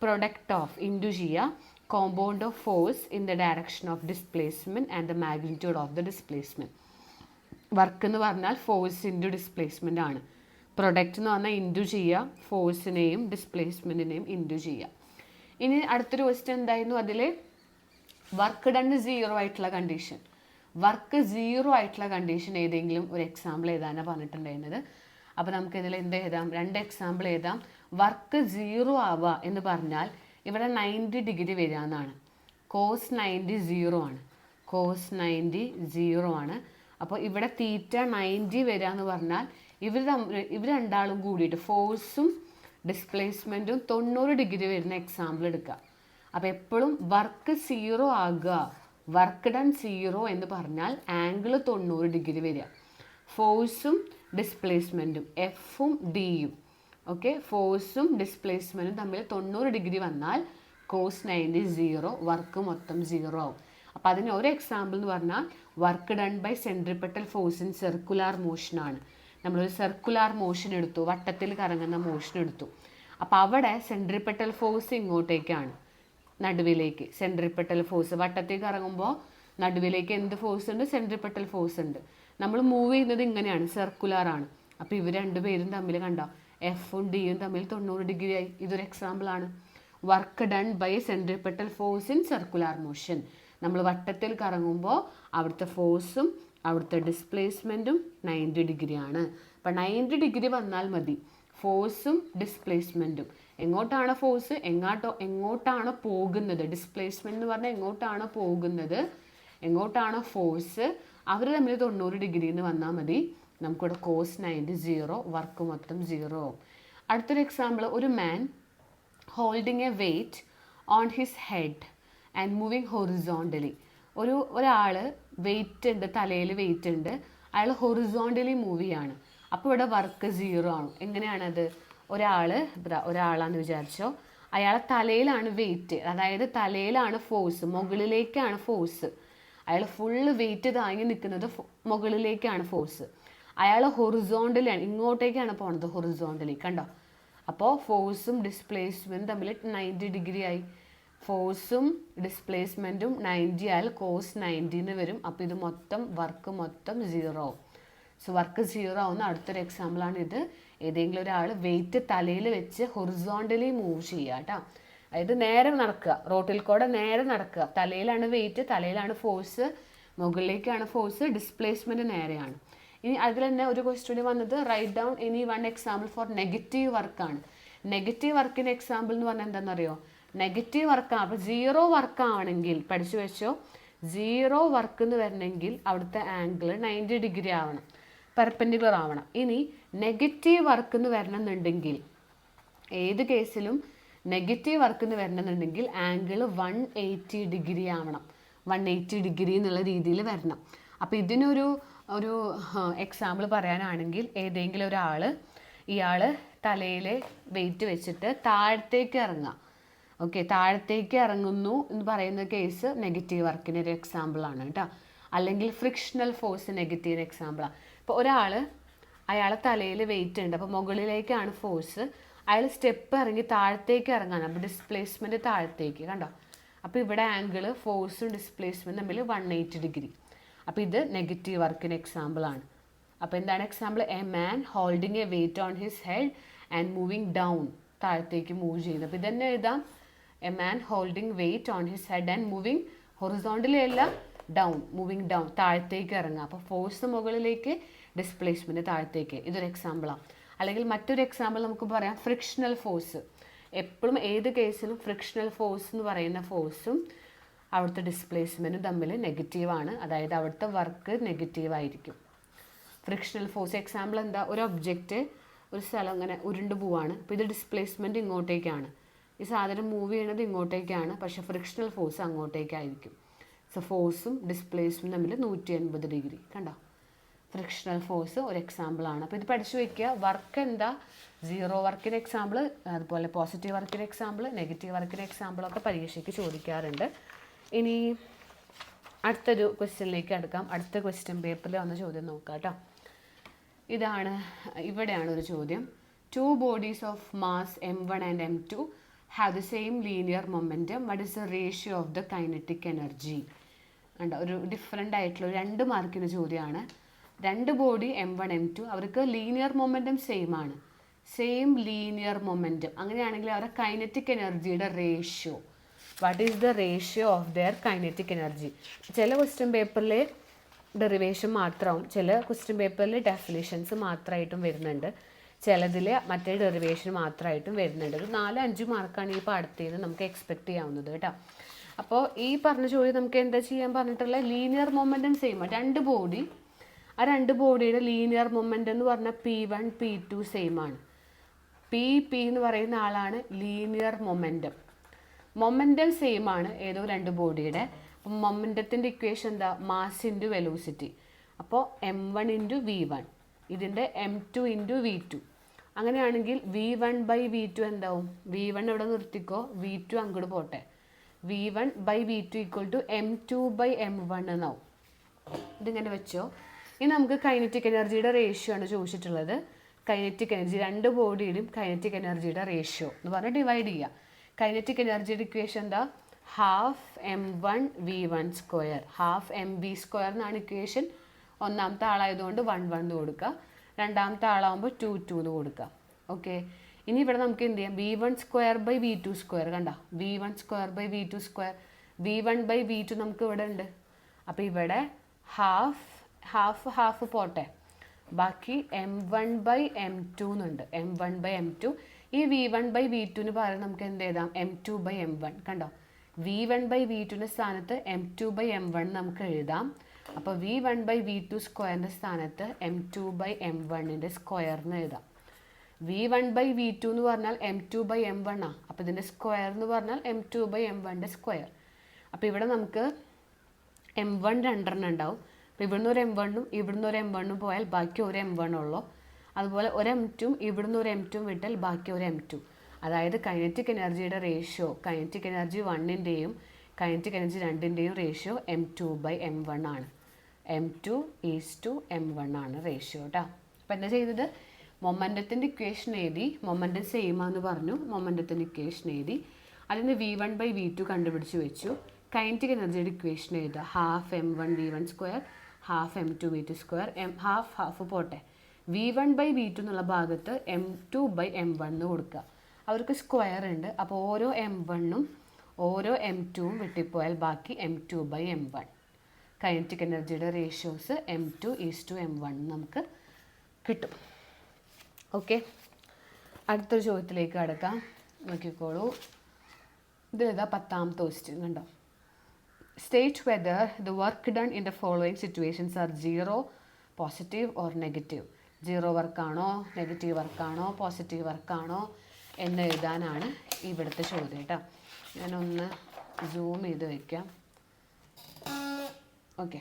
product of into ചെയ്യുക compound of force in the direction of displacement and the magnitude of the displacement. Work എന്ന് പറഞ്ഞാൽ ഫോഴ്സ് ഇൻറ്റു ഡിസ്പ്ലേസ്മെൻ്റ് ആണ്. പ്രൊഡക്റ്റ് എന്ന് പറഞ്ഞാൽ into ചെയ്യുക, ഫോഴ്സിനെയും ഡിസ്പ്ലേസ്മെൻറ്റിനെയും into ചെയ്യുക. ഇനി അടുത്തൊരു ക്വസ്റ്റ്യൻ എന്തായിരുന്നു, അതിൽ വർക്ക് ഡൺ 0 ആയിട്ടുള്ള കണ്ടീഷൻ. വർക്ക് 0 ആയിട്ടുള്ള കണ്ടീഷൻ ഏതെങ്കിലും ഒരു എക്സാമ്പിൾ എഴുതാനാണ് പറഞ്ഞിട്ടുണ്ടായിരുന്നത്. അപ്പോൾ നമുക്കിതിൽ എന്ത് എഴുതാം, 2 എക്സാമ്പിൾ എഴുതാം. വർക്ക് 0 ആവുക എന്ന് പറഞ്ഞാൽ ഇവിടെ 90 ഡിഗ്രി വരിക എന്നാണ്. കോസ് 90 0 ആണ്. കോസ് 90 0 ആണ്. അപ്പോൾ ഇവിടെ തീറ്റ 90 വരിക എന്ന് പറഞ്ഞാൽ ഇവർ രണ്ടാളും കൂടിയിട്ട് ഫോഴ്സും ഡിസ്പ്ലേസ്മെൻറ്റും 90 ഡിഗ്രി വരുന്ന എക്സാമ്പിൾ എടുക്കുക. അപ്പോൾ എപ്പോഴും വർക്ക് 0 ആകുക, വർക്ക് ഡൺ 0 എന്ന് പറഞ്ഞാൽ ആംഗിൾ 90 ഡിഗ്രി വരിക. ഫോഴ്സും ഡിസ്പ്ലേസ്മെൻറ്റും എഫും ഡിയും, ഓക്കെ, ഫോഴ്സും ഡിസ്പ്ലേസ്മെൻറ്റും തമ്മിൽ 90 ഡിഗ്രി വന്നാൽ കോസ് 90 0, വർക്ക് മൊത്തം 0 ആവും. അപ്പോൾ അതിന് ഒരു എക്സാമ്പിൾ എന്ന് പറഞ്ഞാൽ work done by centripetal force in circular മോഷനാണ്. നമ്മളൊരു സർക്കുലാർ മോഷൻ എടുത്തു, വട്ടത്തിൽ കറങ്ങുന്ന മോഷൻ എടുത്തു. അപ്പോൾ അവിടെ സെൻട്രിപെറ്റൽ ഫോഴ്സ് ഇങ്ങോട്ടേക്കാണ്, നടുവിലേക്ക്. സെൻട്രിപെറ്റൽ ഫോഴ്സ് വട്ടത്തിൽ കറങ്ങുമ്പോൾ നടുവിലേക്ക് എന്ത് ഫോഴ്സ് ഉണ്ട്, സെൻട്രിപെറ്റൽ ഫോഴ്സ് ഉണ്ട്. നമ്മൾ മൂവ് ചെയ്യുന്നത് ഇങ്ങനെയാണ്, സർക്കുലാർ ആണ്. അപ്പോൾ ഇവർ രണ്ടുപേരും തമ്മിൽ കണ്ടോ, എഫും ഡിയും തമ്മിൽ 90 ഡിഗ്രി ആയി. ഇതൊരു എക്സാമ്പിളാണ്. Work done by centripetal force in circular motion. നമ്മൾ വട്ടത്തിൽ കറങ്ങുമ്പോൾ അവിടുത്തെ ഫോഴ്സും അവിടുത്തെ ഡിസ്പ്ലേസ്മെൻറ്റും 90 ഡിഗ്രിയാണ്. അപ്പം 90 ഡിഗ്രി വന്നാൽ മതി. ഫോഴ്സും ഡിസ്പ്ലേസ്മെൻറ്റും എങ്ങോട്ടാണ് ഫോഴ്സ്, എങ്ങോട്ടാണ് പോകുന്നത്, ഡിസ്പ്ലേസ്മെൻറ്റ് എന്ന് പറഞ്ഞാൽ എങ്ങോട്ടാണ് പോകുന്നത്, എങ്ങോട്ടാണ് ഫോഴ്സ്, അവർ തമ്മിൽ 90 ഡിഗ്രി എന്ന് വന്നാൽ മതി. നമുക്കിവിടെ കോസ് 90 0, വർക്ക് മൊത്തം 0 ആവും. അടുത്തൊരു എക്സാമ്പിൾ, ഒരു man holding a weight on his head and moving horizontally. ഒരാൾ വെയിറ്റ് ഉണ്ട്, തലയിൽ വെയിറ്റ് ഉണ്ട്, അയാൾ ഹൊറിസോണ്ടലി മൂവ് ചെയ്യാണ്. അപ്പോൾ ഇവിടെ വർക്ക് 0 ആണ്. എങ്ങനെയാണത്, ഒരാളാണെന്ന് വിചാരിച്ചോ, അയാളെ തലയിലാണ് വെയിറ്റ്, അതായത് തലയിലാണ് ഫോഴ്സ്, മുകളിലേക്കാണ് ഫോഴ്സ്. അയാൾ ഫുള്ള് വെയിറ്റ് താങ്ങി നിൽക്കുന്നത് മുകളിലേക്കാണ് ഫോഴ്സ്. അയാൾ ഹൊറിസോണ്ടലാണ്, ഇങ്ങോട്ടേക്കാണ് പോണത്, ഹൊറിസോണ്ടലി കണ്ടോ. അപ്പോൾ ഫോഴ്സും ഡിസ്പ്ലേസ്മെൻറ്റും തമ്മിൽ 90 ഡിഗ്രി ആയി. ഫോഴ്സും ഡിസ്പ്ലേസ്മെൻറ്റും 90 ആയാൽ കോസ് 90 എന്ന് വരും. അപ്പോൾ ഇത് മൊത്തം വർക്ക് മൊത്തം 0 ആവും. സോ വർക്ക് 0 ആവുന്ന അടുത്തൊരു എക്സാമ്പിളാണ് ഇത്. ഏതെങ്കിലും ഒരാൾ വെയിറ്റ് തലയിൽ വെച്ച് ഹൊറിസോണ്ടലി മൂവ് ചെയ്യുക കേട്ടോ. അതായത് നേരെ നടക്കുക, റോട്ടിൽ കൂടെ നേരെ നടക്കുക. തലയിലാണ് വെയിറ്റ്, തലയിലാണ് ഫോഴ്സ്, മുകളിലേക്കാണ് ഫോഴ്സ്, ഡിസ്പ്ലേസ്മെൻറ്റ് നേരെയാണ്. ഇനി അതിൽ തന്നെ ഒരു ക്വസ്റ്റ്യൻ വന്നത് write down any 1 example for negative വർക്കാണ്. നെഗറ്റീവ് വർക്കിന് എക്സാമ്പിൾ എന്ന് പറഞ്ഞാൽ എന്താണെന്നറിയോ, നെഗറ്റീവ് വർക്കാണ്. അപ്പോൾ 0 വർക്കാണെങ്കിൽ പഠിച്ചു വെച്ചോ, 0 വർക്ക് എന്ന് വരണമെങ്കിൽ അവിടുത്തെ ആംഗിൾ 90 ഡിഗ്രി ആവണം, പെർപെൻഡിക്കുലർ ആവണം. ഇനി നെഗറ്റീവ് വർക്ക് എന്ന് വരണമെന്നുണ്ടെങ്കിൽ, ഏത് കേസിലും നെഗറ്റീവ് വർക്ക് എന്ന് വരണമെന്നുണ്ടെങ്കിൽ ആംഗിൾ 180 ഡിഗ്രി ആവണം. 180 ഡിഗ്രി എന്നുള്ള രീതിയിൽ വരണം. അപ്പോൾ ഇതിനൊരു എക്സാമ്പിൾ പറയാനാണെങ്കിൽ, ഏതെങ്കിലും ഒരാൾ ഇയാൾ തലയിൽ വെയിറ്റ് വെച്ചിട്ട് താഴത്തേക്ക് ഇറങ്ങുക, ഓക്കെ, താഴത്തേക്ക് ഇറങ്ങുന്നു എന്ന് പറയുന്ന കേസ് നെഗറ്റീവ് വർക്കിന് ഒരു എക്സാമ്പിളാണ് കേട്ടോ. അല്ലെങ്കിൽ ഫ്രിക്ഷണൽ ഫോഴ്സ് നെഗറ്റീവ് എക്സാമ്പിളാണ്. ഇപ്പോൾ അയാളെ തലയിൽ വെയിറ്റ് ഉണ്ട്, അപ്പോൾ മുകളിലേക്കാണ് ഫോഴ്സ്, അയാൾ സ്റ്റെപ്പ് ഇറങ്ങി താഴത്തേക്ക് ഇറങ്ങാൻ, അപ്പോൾ ഡിസ്പ്ലേസ്മെൻറ്റ് താഴത്തേക്ക് കണ്ടോ. അപ്പോൾ ഇവിടെ ആംഗിൾ ഫോഴ്സും ഡിസ്പ്ലേസ്മെൻറ്റും തമ്മിൽ 180 ഡിഗ്രി. അപ്പോൾ ഇത് നെഗറ്റീവ് വർക്കിന് എക്സാമ്പിളാണ്. അപ്പോൾ എന്താണ് example, a man holding a weight on his head and moving down, താഴത്തേക്ക് മൂവ് ചെയ്യുന്നത്. അപ്പോൾ ഇതന്നെ എഴുതാം, a man holding weight on his head and moving horizontally അല്ല, ഡൗൺ, മൂവിങ് ഡൗൺ, താഴത്തേക്ക് ഇറങ്ങുക. അപ്പോൾ ഫോഴ്സ് മുകളിലേക്ക്, ഡിസ്പ്ലേസ്മെൻറ്റ് താഴത്തേക്ക്. ഇതൊരു എക്സാമ്പിളാണ്. അല്ലെങ്കിൽ മറ്റൊരു എക്സാമ്പിൾ നമുക്ക് പറയാം, ഫ്രിക്ഷണൽ ഫോഴ്സ്. എപ്പോഴും ഏത് കേസിലും ഫ്രിക്ഷണൽ ഫോഴ്സ് എന്ന് പറയുന്ന ഫോഴ്സും അവിടുത്തെ ഡിസ്പ്ലേസ്മെൻറ്റും തമ്മിൽ നെഗറ്റീവാണ്, അതായത് അവിടുത്തെ വർക്ക് നെഗറ്റീവായിരിക്കും. ഫ്രിക്ഷണൽ ഫോഴ്സ് എക്സാമ്പിൾ എന്താ, ഒരു ഒബ്ജക്റ്റ് ഒരു സ്ഥലം ഇങ്ങനെ ഉരുണ്ട് പോവാണ്, അപ്പോൾ ഇത് ഡിസ്പ്ലേസ്മെൻറ്റ് ഇങ്ങോട്ടേക്കാണ്, ഈ സാധനം മൂവ് ചെയ്യണത് ഇങ്ങോട്ടേക്കാണ്, പക്ഷേ ഫ്രിക്ഷണൽ ഫോഴ്സ് അങ്ങോട്ടേക്കായിരിക്കും. സോ ഫോഴ്സും ഡിസ്പ്ലേസ്മെൻറ്റും തമ്മിൽ 180 ഡിഗ്രി കണ്ടോ. ഫ്രിക്ഷണൽ ഫോഴ്സ് ഒരു എക്സാമ്പിളാണ്. അപ്പോൾ ഇത് പഠിച്ചു വയ്ക്കുക. വർക്ക് എന്താ, 0 വർക്കിന് എക്സാമ്പിൾ, അതുപോലെ പോസിറ്റീവ് വർക്കിന് എക്സാമ്പിൾ, നെഗറ്റീവ് വർക്കിന് എക്സാമ്പിളൊക്കെ പരീക്ഷയ്ക്ക് ചോദിക്കാറുണ്ട്. ഇനി അടുത്തൊരു ക്വസ്റ്റ്യനിലേക്ക് അടുക്കാം. അടുത്ത ക്വസ്റ്റ്യൻ പേപ്പറിൽ വന്ന ചോദ്യം നോക്കാം കേട്ടോ. ഇവിടെയാണ് ഒരു ചോദ്യം. 2 bodies of mass m1 and m2 have the same linear momentum. What is the ratio of the kinetic energy? ഒരു ഡിഫറെൻ്റ് ആയിട്ടുള്ള 2 മാർക്കിൻ്റെ ചോദ്യമാണ്. 2 ബോഡി m1 m2 അവർക്ക് ലീനിയർ മൊമെൻറ്റം സെയിം ആണ്. സെയിം ലീനിയർ മൊമെൻറ്റം അങ്ങനെയാണെങ്കിൽ അവരുടെ കൈനറ്റിക് എനർജിയുടെ ratio, what is the ratio of their kinetic energy? ചില ക്വസ്റ്റ്യൻ പേപ്പറിൽ ഡെറിവേഷൻ മാത്രമാവും, ചില ക്വസ്റ്റ്യൻ പേപ്പറിൽ ഡെഫിനിഷൻസ് മാത്രമായിട്ടും വരുന്നുണ്ട്, ചിലതിൽ മറ്റേ ഡെറിവേഷൻ മാത്രമായിട്ടും വരുന്നുണ്ട്. ഒരു 4-5 മാർക്കാണ് ഈ പാഠത്തിൽ നമുക്ക് എക്സ്പെക്ട് ചെയ്യാവുന്നത് കേട്ടോ. അപ്പോൾ ഈ പറഞ്ഞ ചോദ്യം നമുക്ക് എന്താ ചെയ്യാൻ പറഞ്ഞിട്ടുള്ള ലീനിയർ മൊമെൻറ്റം സെയിം ആണ്. 2 ബോഡി, ആ 2 ബോഡിയുടെ ലീനിയർ മൊമെൻറ്റം എന്ന് പറഞ്ഞാൽ P1 P2 സെയിം ആണ്. P എന്ന് പറയുന്ന ആളാണ് ലീനിയർ മൊമെൻറ്റം സെയിം ആണ് ഏതോ 2 ബോഡിയുടെ. അപ്പം മൊമെൻറ്റത്തിൻ്റെ ഇക്വേഷൻ എന്താ? Mass into velocity. അപ്പോൾ m1 ഇൻറ്റു v1, ഇതിൻ്റെ m2 ഇൻറ്റു v2. അങ്ങനെയാണെങ്കിൽ v1/v2 എന്താവും? v1 എവിടെ നിർത്തിക്കോ, v2 അങ്ങോട്ട് പോട്ടെ. v1/v2 = m2/m1 എന്നാവും. ഇതിങ്ങനെ വെച്ചോ. ഇനി നമുക്ക് കൈനറ്റിക് എനർജിയുടെ റേഷ്യോ ആണ് ചോദിച്ചിട്ടുള്ളത്. കൈനറ്റിക് എനർജി 2 ബോഡിയിലും കൈനറ്റിക് എനർജിയുടെ റേഷ്യോ എന്ന് പറഞ്ഞാൽ ഡിവൈഡ് ചെയ്യുക. കൈനറ്റിക് എനർജിയുടെ ഇക്വേഷൻ എന്താ? ഹാഫ് m1v1², ഹാഫ് mv² എന്നാണ് ഇക്വേഷൻ. ഒന്നാമത്തെ ആളായതുകൊണ്ട് 1 1 എന്ന് കൊടുക്കുക, രണ്ടാമത്തെ ആളാകുമ്പോൾ 2 2 എന്ന് കൊടുക്കുക. ഓക്കെ, ഇനി ഇവിടെ നമുക്ക് എന്ത് ചെയ്യാം? v1²/v2². കണ്ട, v1²/v2², v1/v2 നമുക്ക് ഇവിടെ ഉണ്ട്. അപ്പോൾ ഇവിടെ ഹാഫ് പോട്ടെ, ബാക്കി m1/m2 എന്നുണ്ട്. m1/m2. ഈ v1/v2 പകരം നമുക്ക് എന്ത് എഴുതാം? m2/m1. കണ്ടോ, v1/v2 സ്ഥാനത്ത് m2/m1 നമുക്ക് എഴുതാം. അപ്പോൾ v1/v2² സ്ഥാനത്ത് m2/m1 സ്ക്വയർ എന്ന് എഴുതാം. v1/v2 എന്ന് പറഞ്ഞാൽ m2/m1 ആണ്. അപ്പോൾ ഇതിൻ്റെ സ്ക്വയർ എന്ന് പറഞ്ഞാൽ m2/m1 സ്ക്വയർ. അപ്പോൾ ഇവിടെ നമുക്ക് m1 രണ്ടെണ്ണം ഉണ്ടാവും. അപ്പോൾ ഇവിടുന്ന് ഒരു m1ഉം ഇവിടുന്ന് ഒരു m1ഉം പോയാൽ ബാക്കി ഒരു m1 ഉള്ളൂ. അതുപോലെ ഒരു m2ഉം ഇവിടുന്ന് ഒരു m2ഉം വിട്ടാൽ ബാക്കി ഒരു m2. അതായത് കൈനറ്റിക് എനർജിയുടെ റേഷ്യോ, കൈനറ്റിക് എനർജി 1ൻ്റെയും കൈനറ്റിക് എനർജി 2ൻ്റെയും റേഷ്യോ m2/m1 ആണ്. m2:m1 ആണ് റേഷ്യോ കേട്ടോ. അപ്പോൾ എന്താ ചെയ്തത്? മൊമെൻറ്റത്തിൻ്റെ ഇക്വേഷൻ എഴുതി, മൊമെൻറ്റം സെയിം ആണെന്ന് പറഞ്ഞു, മൊമെൻറ്റത്തിൻ്റെ ഇക്വേഷൻ എഴുതി, അതിന് v1/v2 കണ്ടുപിടിച്ച് വെച്ചു. കൈനറ്റിക് എനർജിയുടെ ഇക്വേഷൻ എഴുതുക. Half m1v1², half m2v2², half പോട്ടെ. v1/v2 എന്നുള്ള ഭാഗത്ത് m2/m1 എന്ന് കൊടുക്കുക. അവർക്ക് സ്ക്വയർ ഉണ്ട്. അപ്പോൾ ഓരോ m1ഉം ഓരോ m2ഉം വെട്ടിപ്പോയാൽ ബാക്കി m2/m1. കൈനറ്റിക് എനർജിയുടെ റേഷ്യോസ് m2:m1 നമുക്ക് കിട്ടും. ഓക്കെ, അടുത്തൊരു ചോദ്യത്തിലേക്ക് കടക്കാം. നോക്കിക്കോളൂ, ഇതിലേതാ 10ാമത്തെ ക്വസ്റ്റ്യൻ കണ്ടോ. State whether the work done in the following situations are 0, positive or negative. 0 വർക്കാണോ, നെഗറ്റീവ് വർക്കാണോ, പോസിറ്റീവ് വർക്കാണോ എന്ന് എഴുതാനാണ് ഇവിടുത്തെ ചോദ്യം കേട്ടോ. ഞാനൊന്ന് സൂം ചെയ്ത് വയ്ക്കാം. ഓക്കെ,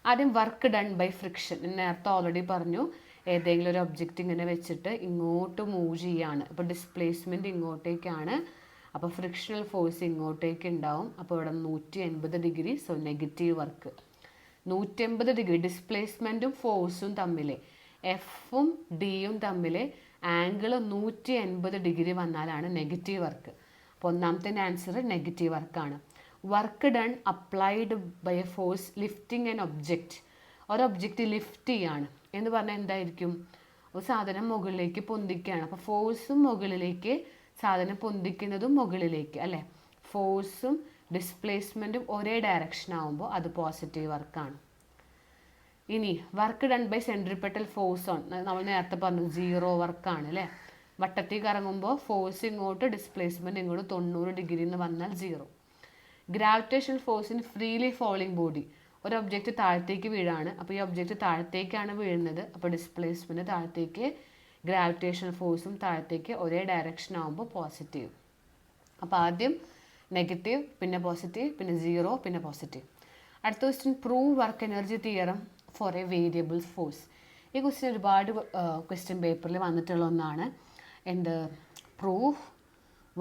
ആദ്യം വർക്ക് ഡൺ ബൈ ഫ്രിക്ഷൻ. നേരത്തെ ഓൾറെഡി പറഞ്ഞു, ഏതെങ്കിലും ഒരു ഒബ്ജക്റ്റ് ഇങ്ങനെ വെച്ചിട്ട് ഇങ്ങോട്ട് മൂവ് ചെയ്യാണ്. അപ്പോൾ ഡിസ്പ്ലേസ്മെൻറ്റ് ഇങ്ങോട്ടേക്കാണ്, അപ്പോൾ ഫ്രിക്ഷണൽ ഫോഴ്സ് ഇങ്ങോട്ടേക്ക് ഉണ്ടാവും. അപ്പോൾ ഇവിടെ 180 degree, so negative work. 180 degree ഡിസ്പ്ലേസ്മെൻറ്റും ഫോഴ്സും തമ്മിൽ, എഫും ഡിയും തമ്മിൽ ആംഗിൾ 180 ഡിഗ്രി വന്നാലാണ് നെഗറ്റീവ് വർക്ക്. അപ്പോൾ ഒന്നാമത്തെ ആൻസർ നെഗറ്റീവ് വർക്കാണ്. Work done applied by a force lifting an object. ഒരു ഒബ്ജക്റ്റ് ലിഫ്റ്റ് ചെയ്യാണ് എന്ന് പറഞ്ഞാൽ എന്തായിരിക്കും? ഒരു സാധനം മുകളിലേക്ക് പൊന്തിക്കുകയാണ്. അപ്പോൾ ഫോഴ്സും മുകളിലേക്ക്, സാധനം പൊന്തിക്കുന്നതും മുകളിലേക്ക് അല്ലേ. ഫോഴ്സും ഡിസ്പ്ലേസ്മെൻറ്റും ഒരേ ഡയറക്ഷൻ ആകുമ്പോൾ അത് പോസിറ്റീവ് വർക്കാണ്. ഇനി work done by centripetal force on, നമ്മൾ നേരത്തെ പറഞ്ഞു 0 വർക്കാണ് അല്ലേ. വട്ടത്തിൽ കറങ്ങുമ്പോൾ ഫോഴ്സ് ഇങ്ങോട്ട്, ഡിസ്പ്ലേസ്മെൻറ്റ് ഇങ്ങോട്ട് 90 ഡിഗ്രി എന്ന് വന്നാൽ 0. Gravitational force in freely falling body. ഒരു ഒബ്ജക്റ്റ് താഴത്തേക്ക് വീഴാണ്. അപ്പോൾ ഈ ഒബ്ജക്റ്റ് താഴത്തേക്കാണ് വീഴുന്നത്. അപ്പോൾ ഡിസ്പ്ലേസ്മെൻറ്റ് താഴത്തേക്ക്, ഗ്രാവിറ്റേഷണൽ ഫോഴ്സും താഴത്തേക്ക് ഒരേ ഡയറക്ഷൻ ആകുമ്പോൾ പോസിറ്റീവ്. അപ്പോൾ ആദ്യം നെഗറ്റീവ്, പിന്നെ പോസിറ്റീവ്, പിന്നെ 0, പിന്നെ പോസിറ്റീവ്. അടുത്ത question, prove work energy theorem four A variable force. ഈ ക്വസ്റ്റ്യൻ ഒരുപാട് ക്വസ്റ്റ്യൻ പേപ്പറിൽ വന്നിട്ടുള്ള ഒന്നാണ്. എന്ത്? Prove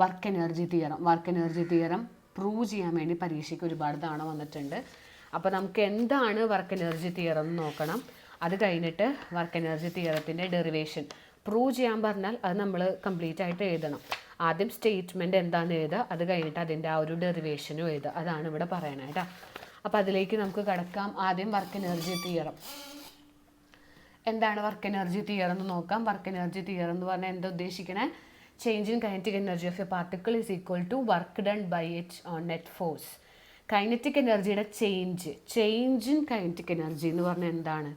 work energy theorem. Work energy theorem prove ചെയ്യാൻ വേണ്ടി പരീക്ഷയ്ക്ക് ഒരുപാട് തവണ വന്നിട്ടുണ്ട്. അപ്പോൾ നമുക്ക് എന്താണ് വർക്ക് എനർജി തിയറം എന്ന് നോക്കണം. അത് കഴിഞ്ഞിട്ട് വർക്ക് എനർജി തിയറത്തിൻ്റെ ഡെറിവേഷൻ പ്രൂവ് ചെയ്യാൻ പറഞ്ഞാൽ അത് നമ്മൾ കംപ്ലീറ്റ് ആയിട്ട് എഴുതണം. ആദ്യം സ്റ്റേറ്റ്മെൻറ്റ് എന്താണെന്ന് എഴുതുക, അത് കഴിഞ്ഞിട്ട് അതിൻ്റെ ആ ഒരു ഡെറിവേഷനും എഴുതുക. അതാണ് ഇവിടെ പറയണത് കേട്ടോ. അപ്പോൾ അതിലേക്ക് നമുക്ക് കടക്കാം. ആദ്യം വർക്ക് എനർജി തിയറം. എന്താണ് വർക്ക് എനർജി തിയറം എന്ന് നോക്കാം. വർക്ക് എനർജി തിയറം എന്ന് പറഞ്ഞാൽ എന്താ ഉദ്ദേശിക്കണേ? Change in kinetic energy of a particle is equal to work done by it on net force. Kinetic എനർജിയുടെ ചേഞ്ച് ഇൻ കൈനറ്റിക് എനർജി എന്ന് പറഞ്ഞാൽ എന്താണ്?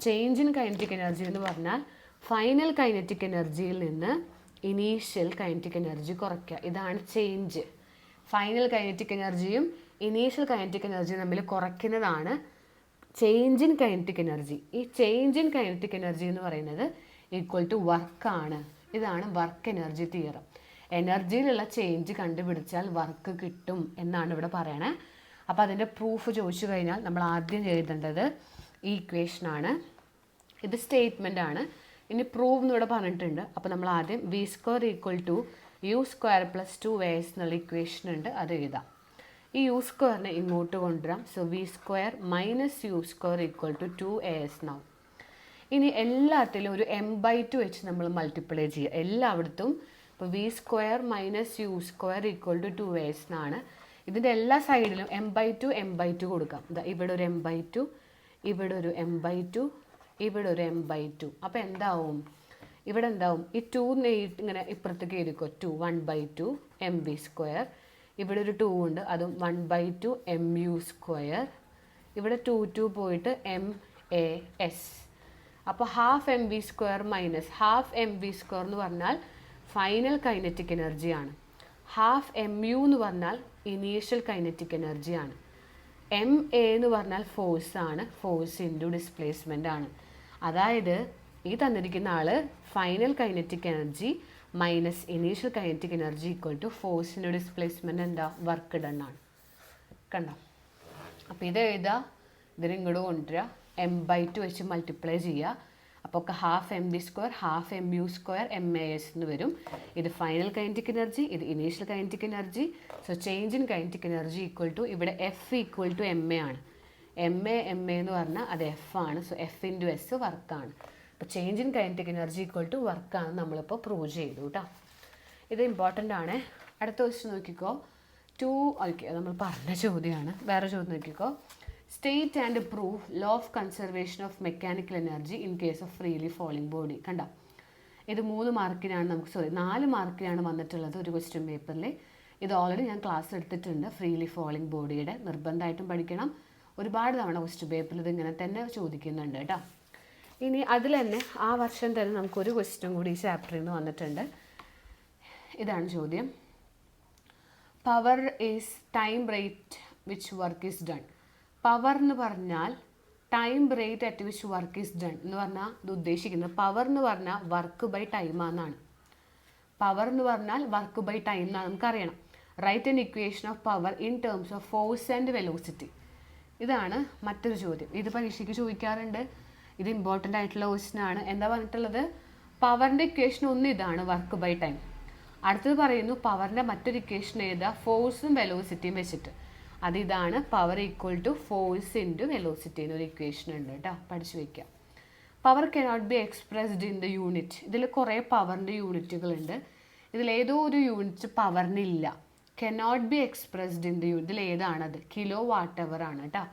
ചേഞ്ച് ഇൻ കൈനറ്റിക് എനർജി എന്ന് പറഞ്ഞാൽ ഫൈനൽ കൈനറ്റിക് എനർജിയിൽ നിന്ന് ഇനീഷ്യൽ കൈനറ്റിക് എനർജി കുറയ്ക്കുക. ഇതാണ് ചേഞ്ച്. ഫൈനൽ കൈനറ്റിക് എനർജിയും ഇനീഷ്യൽ കൈനറ്റിക് എനർജിയും തമ്മിൽ കുറയ്ക്കുന്നതാണ് ചേഞ്ച് ഇൻ കൈനറ്റിക് എനർജി. ഈ ചേഞ്ച് ഇൻ കൈനറ്റിക് എനർജി എന്ന് പറയുന്നത് ഈക്വൽ ടു വർക്കാണ്. ഇതാണ് വർക്ക് എനർജി തിയറം. എനർജിയിലുള്ള ചേഞ്ച് കണ്ടുപിടിച്ചാൽ വർക്ക് കിട്ടും എന്നാണ് ഇവിടെ പറയണേ. അപ്പോൾ അതിൻ്റെ പ്രൂഫ് ചോദിച്ചു കഴിഞ്ഞാൽ നമ്മൾ ആദ്യം എഴുതേണ്ടത് ഈ ഇക്വേഷനാണ്. ഇത് സ്റ്റേറ്റ്മെൻ്റ് ആണ്. ഇനി പ്രൂവ് എന്നിവിടെ പറഞ്ഞിട്ടുണ്ട്. അപ്പോൾ നമ്മൾ ആദ്യം v square equal to u square plus 2as എന്നുള്ള ഇക്വേഷൻ ഉണ്ട്, അത് എഴുതാം. ഈ യു സ്ക്വയറിനെ ഇങ്ങോട്ട് കൊണ്ടുവരാം. So v square minus u square equal to 2as നാവും. ഇനി എല്ലാത്തിലും ഒരു m/2 വെച്ച് നമ്മൾ മൾട്ടിപ്ലൈ ചെയ്യുക എല്ലായിടത്തും. ഇപ്പോൾ v square minus u square equal to 2as എന്നാണ്. ഇതിൻ്റെ എല്ലാ സൈഡിലും m/2 കൊടുക്കാം. ഇവിടെ ഒരു m/2, ഇവിടെ ഒരു m/2, ഇവിടെ ഒരു m/2. അപ്പോൾ എന്താവും? ഇവിടെ എന്താവും? ഈ 2 ഇങ്ങനെ ഇപ്പുറത്തേക്ക് എഴുതിക്കോ. 1/2 mv സ്ക്വയർ. ഇവിടെ ഒരു 2 ഉണ്ട്, അതും 1/2 mu സ്ക്വയർ. ഇവിടെ 2 പോയിട്ട്mas. അപ്പോൾ half mv square minus half mv square എന്ന് പറഞ്ഞാൽ ഫൈനൽ കൈനറ്റിക് എനർജിയാണ്. ഹാഫ് mu എന്ന് പറഞ്ഞാൽ ഇനീഷ്യൽ കൈനറ്റിക് എനർജിയാണ്. ma എന്ന് പറഞ്ഞാൽ ഫോഴ്സാണ്. ഫോഴ്സ് ഇൻറ്റു ഡിസ്പ്ലേസ്മെൻ്റ് ആണ്. അതായത് ഈ തന്നിരിക്കുന്ന ആൾ final kinetic energy minus initial kinetic energy equal to ഫോഴ്സിൻ്റെ ഡിസ്പ്ലേസ്മെൻറ്റ് എന്താ? വർക്ക് ഡൺ ആണ്. കണ്ടോ? അപ്പോൾ ഇത് എഴുതുക, ഇതിന് ഇങ്ങോട്ട് കൊണ്ടുവരിക, m/2 വെച്ച് മൾട്ടിപ്ലൈ ചെയ്യുക. അപ്പോൾ ഒക്കെ half mv square half mu square mas എന്ന് വരും. ഇത് ഫൈനൽ കൈനറ്റിക് എനർജി, ഇത് initial kinetic energy. So change in kinetic energy equal to ഇവിടെ F ഈക്വൽ ടു ma ആണ്. ma എന്ന് പറഞ്ഞാൽ അത് F ആണ്. സോ F ഇൻറ്റു S വർക്കാണ്. അപ്പോൾ change in kinetic energy equal to വർക്കാണ് നമ്മളിപ്പോൾ പ്രൂവ് ചെയ്തു കേട്ടോ. ഇത് ഇമ്പോർട്ടൻ്റ് ആണ്. അടുത്ത ക്വസ്റ്റ്യൻ നോക്കിക്കോ. ഓക്കെ, നമ്മൾ പറഞ്ഞ ചോദ്യമാണ്. വേറെ ചോദ്യം നോക്കിക്കോ. State and prove law of conservation of mechanical energy in case of freely falling body. കണ്ട, ഇത് 3 മാർക്കിനാണ് 4 മാർക്കിനാണ് വന്നിട്ടുള്ളത് ഒരു ക്വസ്റ്റ്യൻ പേപ്പറിൽ. ഇത് ഓൾറെഡി ഞാൻ ക്ലാസ് എടുത്തിട്ടുണ്ട്. ഫ്രീലി ഫോളിംഗ് ബോഡിയുടെ നിർബന്ധമായിട്ടും പഠിക്കണം. ഒരുപാട് തവണ ക്വസ്റ്റ്യൻ പേപ്പറിൽ ഇത് ഇങ്ങനെ തന്നെ ചോദിക്കുന്നുണ്ട് കേട്ടോ. ഇനി അതിൽ തന്നെ ആ വർഷം തന്നെ നമുക്കൊരു ക്വസ്റ്റ്യൻ കൂടി ഈ ചാപ്റ്ററിൽ നിന്ന് വന്നിട്ടുണ്ട്. ഇതാണ് ചോദ്യം. Power is time rate which work is done. Power എന്ന് പറഞ്ഞാൽ time rate at which work is done എന്ന് പറഞ്ഞാൽ ഇത് ഉദ്ദേശിക്കുന്നത് പവർ എന്ന് പറഞ്ഞാൽ വർക്ക് ബൈ ടൈം എന്നാണ്. പവർ എന്ന് പറഞ്ഞാൽ വർക്ക് ബൈ ടൈം എന്നാണ് നമുക്കറിയണം. Write an equation of power in terms of force and velocity. ഇതാണ് മറ്റൊരു ചോദ്യം. ഇത് പരീക്ഷയ്ക്ക് ചോദിക്കാറുണ്ട്. ഇത് ഇമ്പോർട്ടൻ്റ് ആയിട്ടുള്ള ക്വസ്റ്റ്യൻ ആണ്. എന്താ പറഞ്ഞിട്ടുള്ളത്? പവറിൻ്റെ ഇക്വേഷൻ ഒന്ന് ഇതാണ്, വർക്ക് ബൈ ടൈം. അടുത്തത് പറയുന്നു പവറിൻ്റെ മറ്റൊരു ഇക്വേഷൻ ഏതാ? ഫോഴ്സും വെലോസിറ്റിയും വെച്ചിട്ട്. അത് ഇതാണ്, power equal to force into velocity എന്നൊരു ഇക്വേഷൻ ഉണ്ട് കേട്ടോ, പഠിച്ചു വയ്ക്കുക. Power cannot be expressed in the unit. ഇതിൽ കുറേ പവറിൻ്റെ യൂണിറ്റുകളുണ്ട്. ഇതിലേതോ ഒരു യൂണിറ്റ് പവറിനില്ല. Cannot be expressed in the unit. ഇതിൽ ഏതാണത്? കിലോ വാട്ട് അവർ ആണ് കേട്ടോ.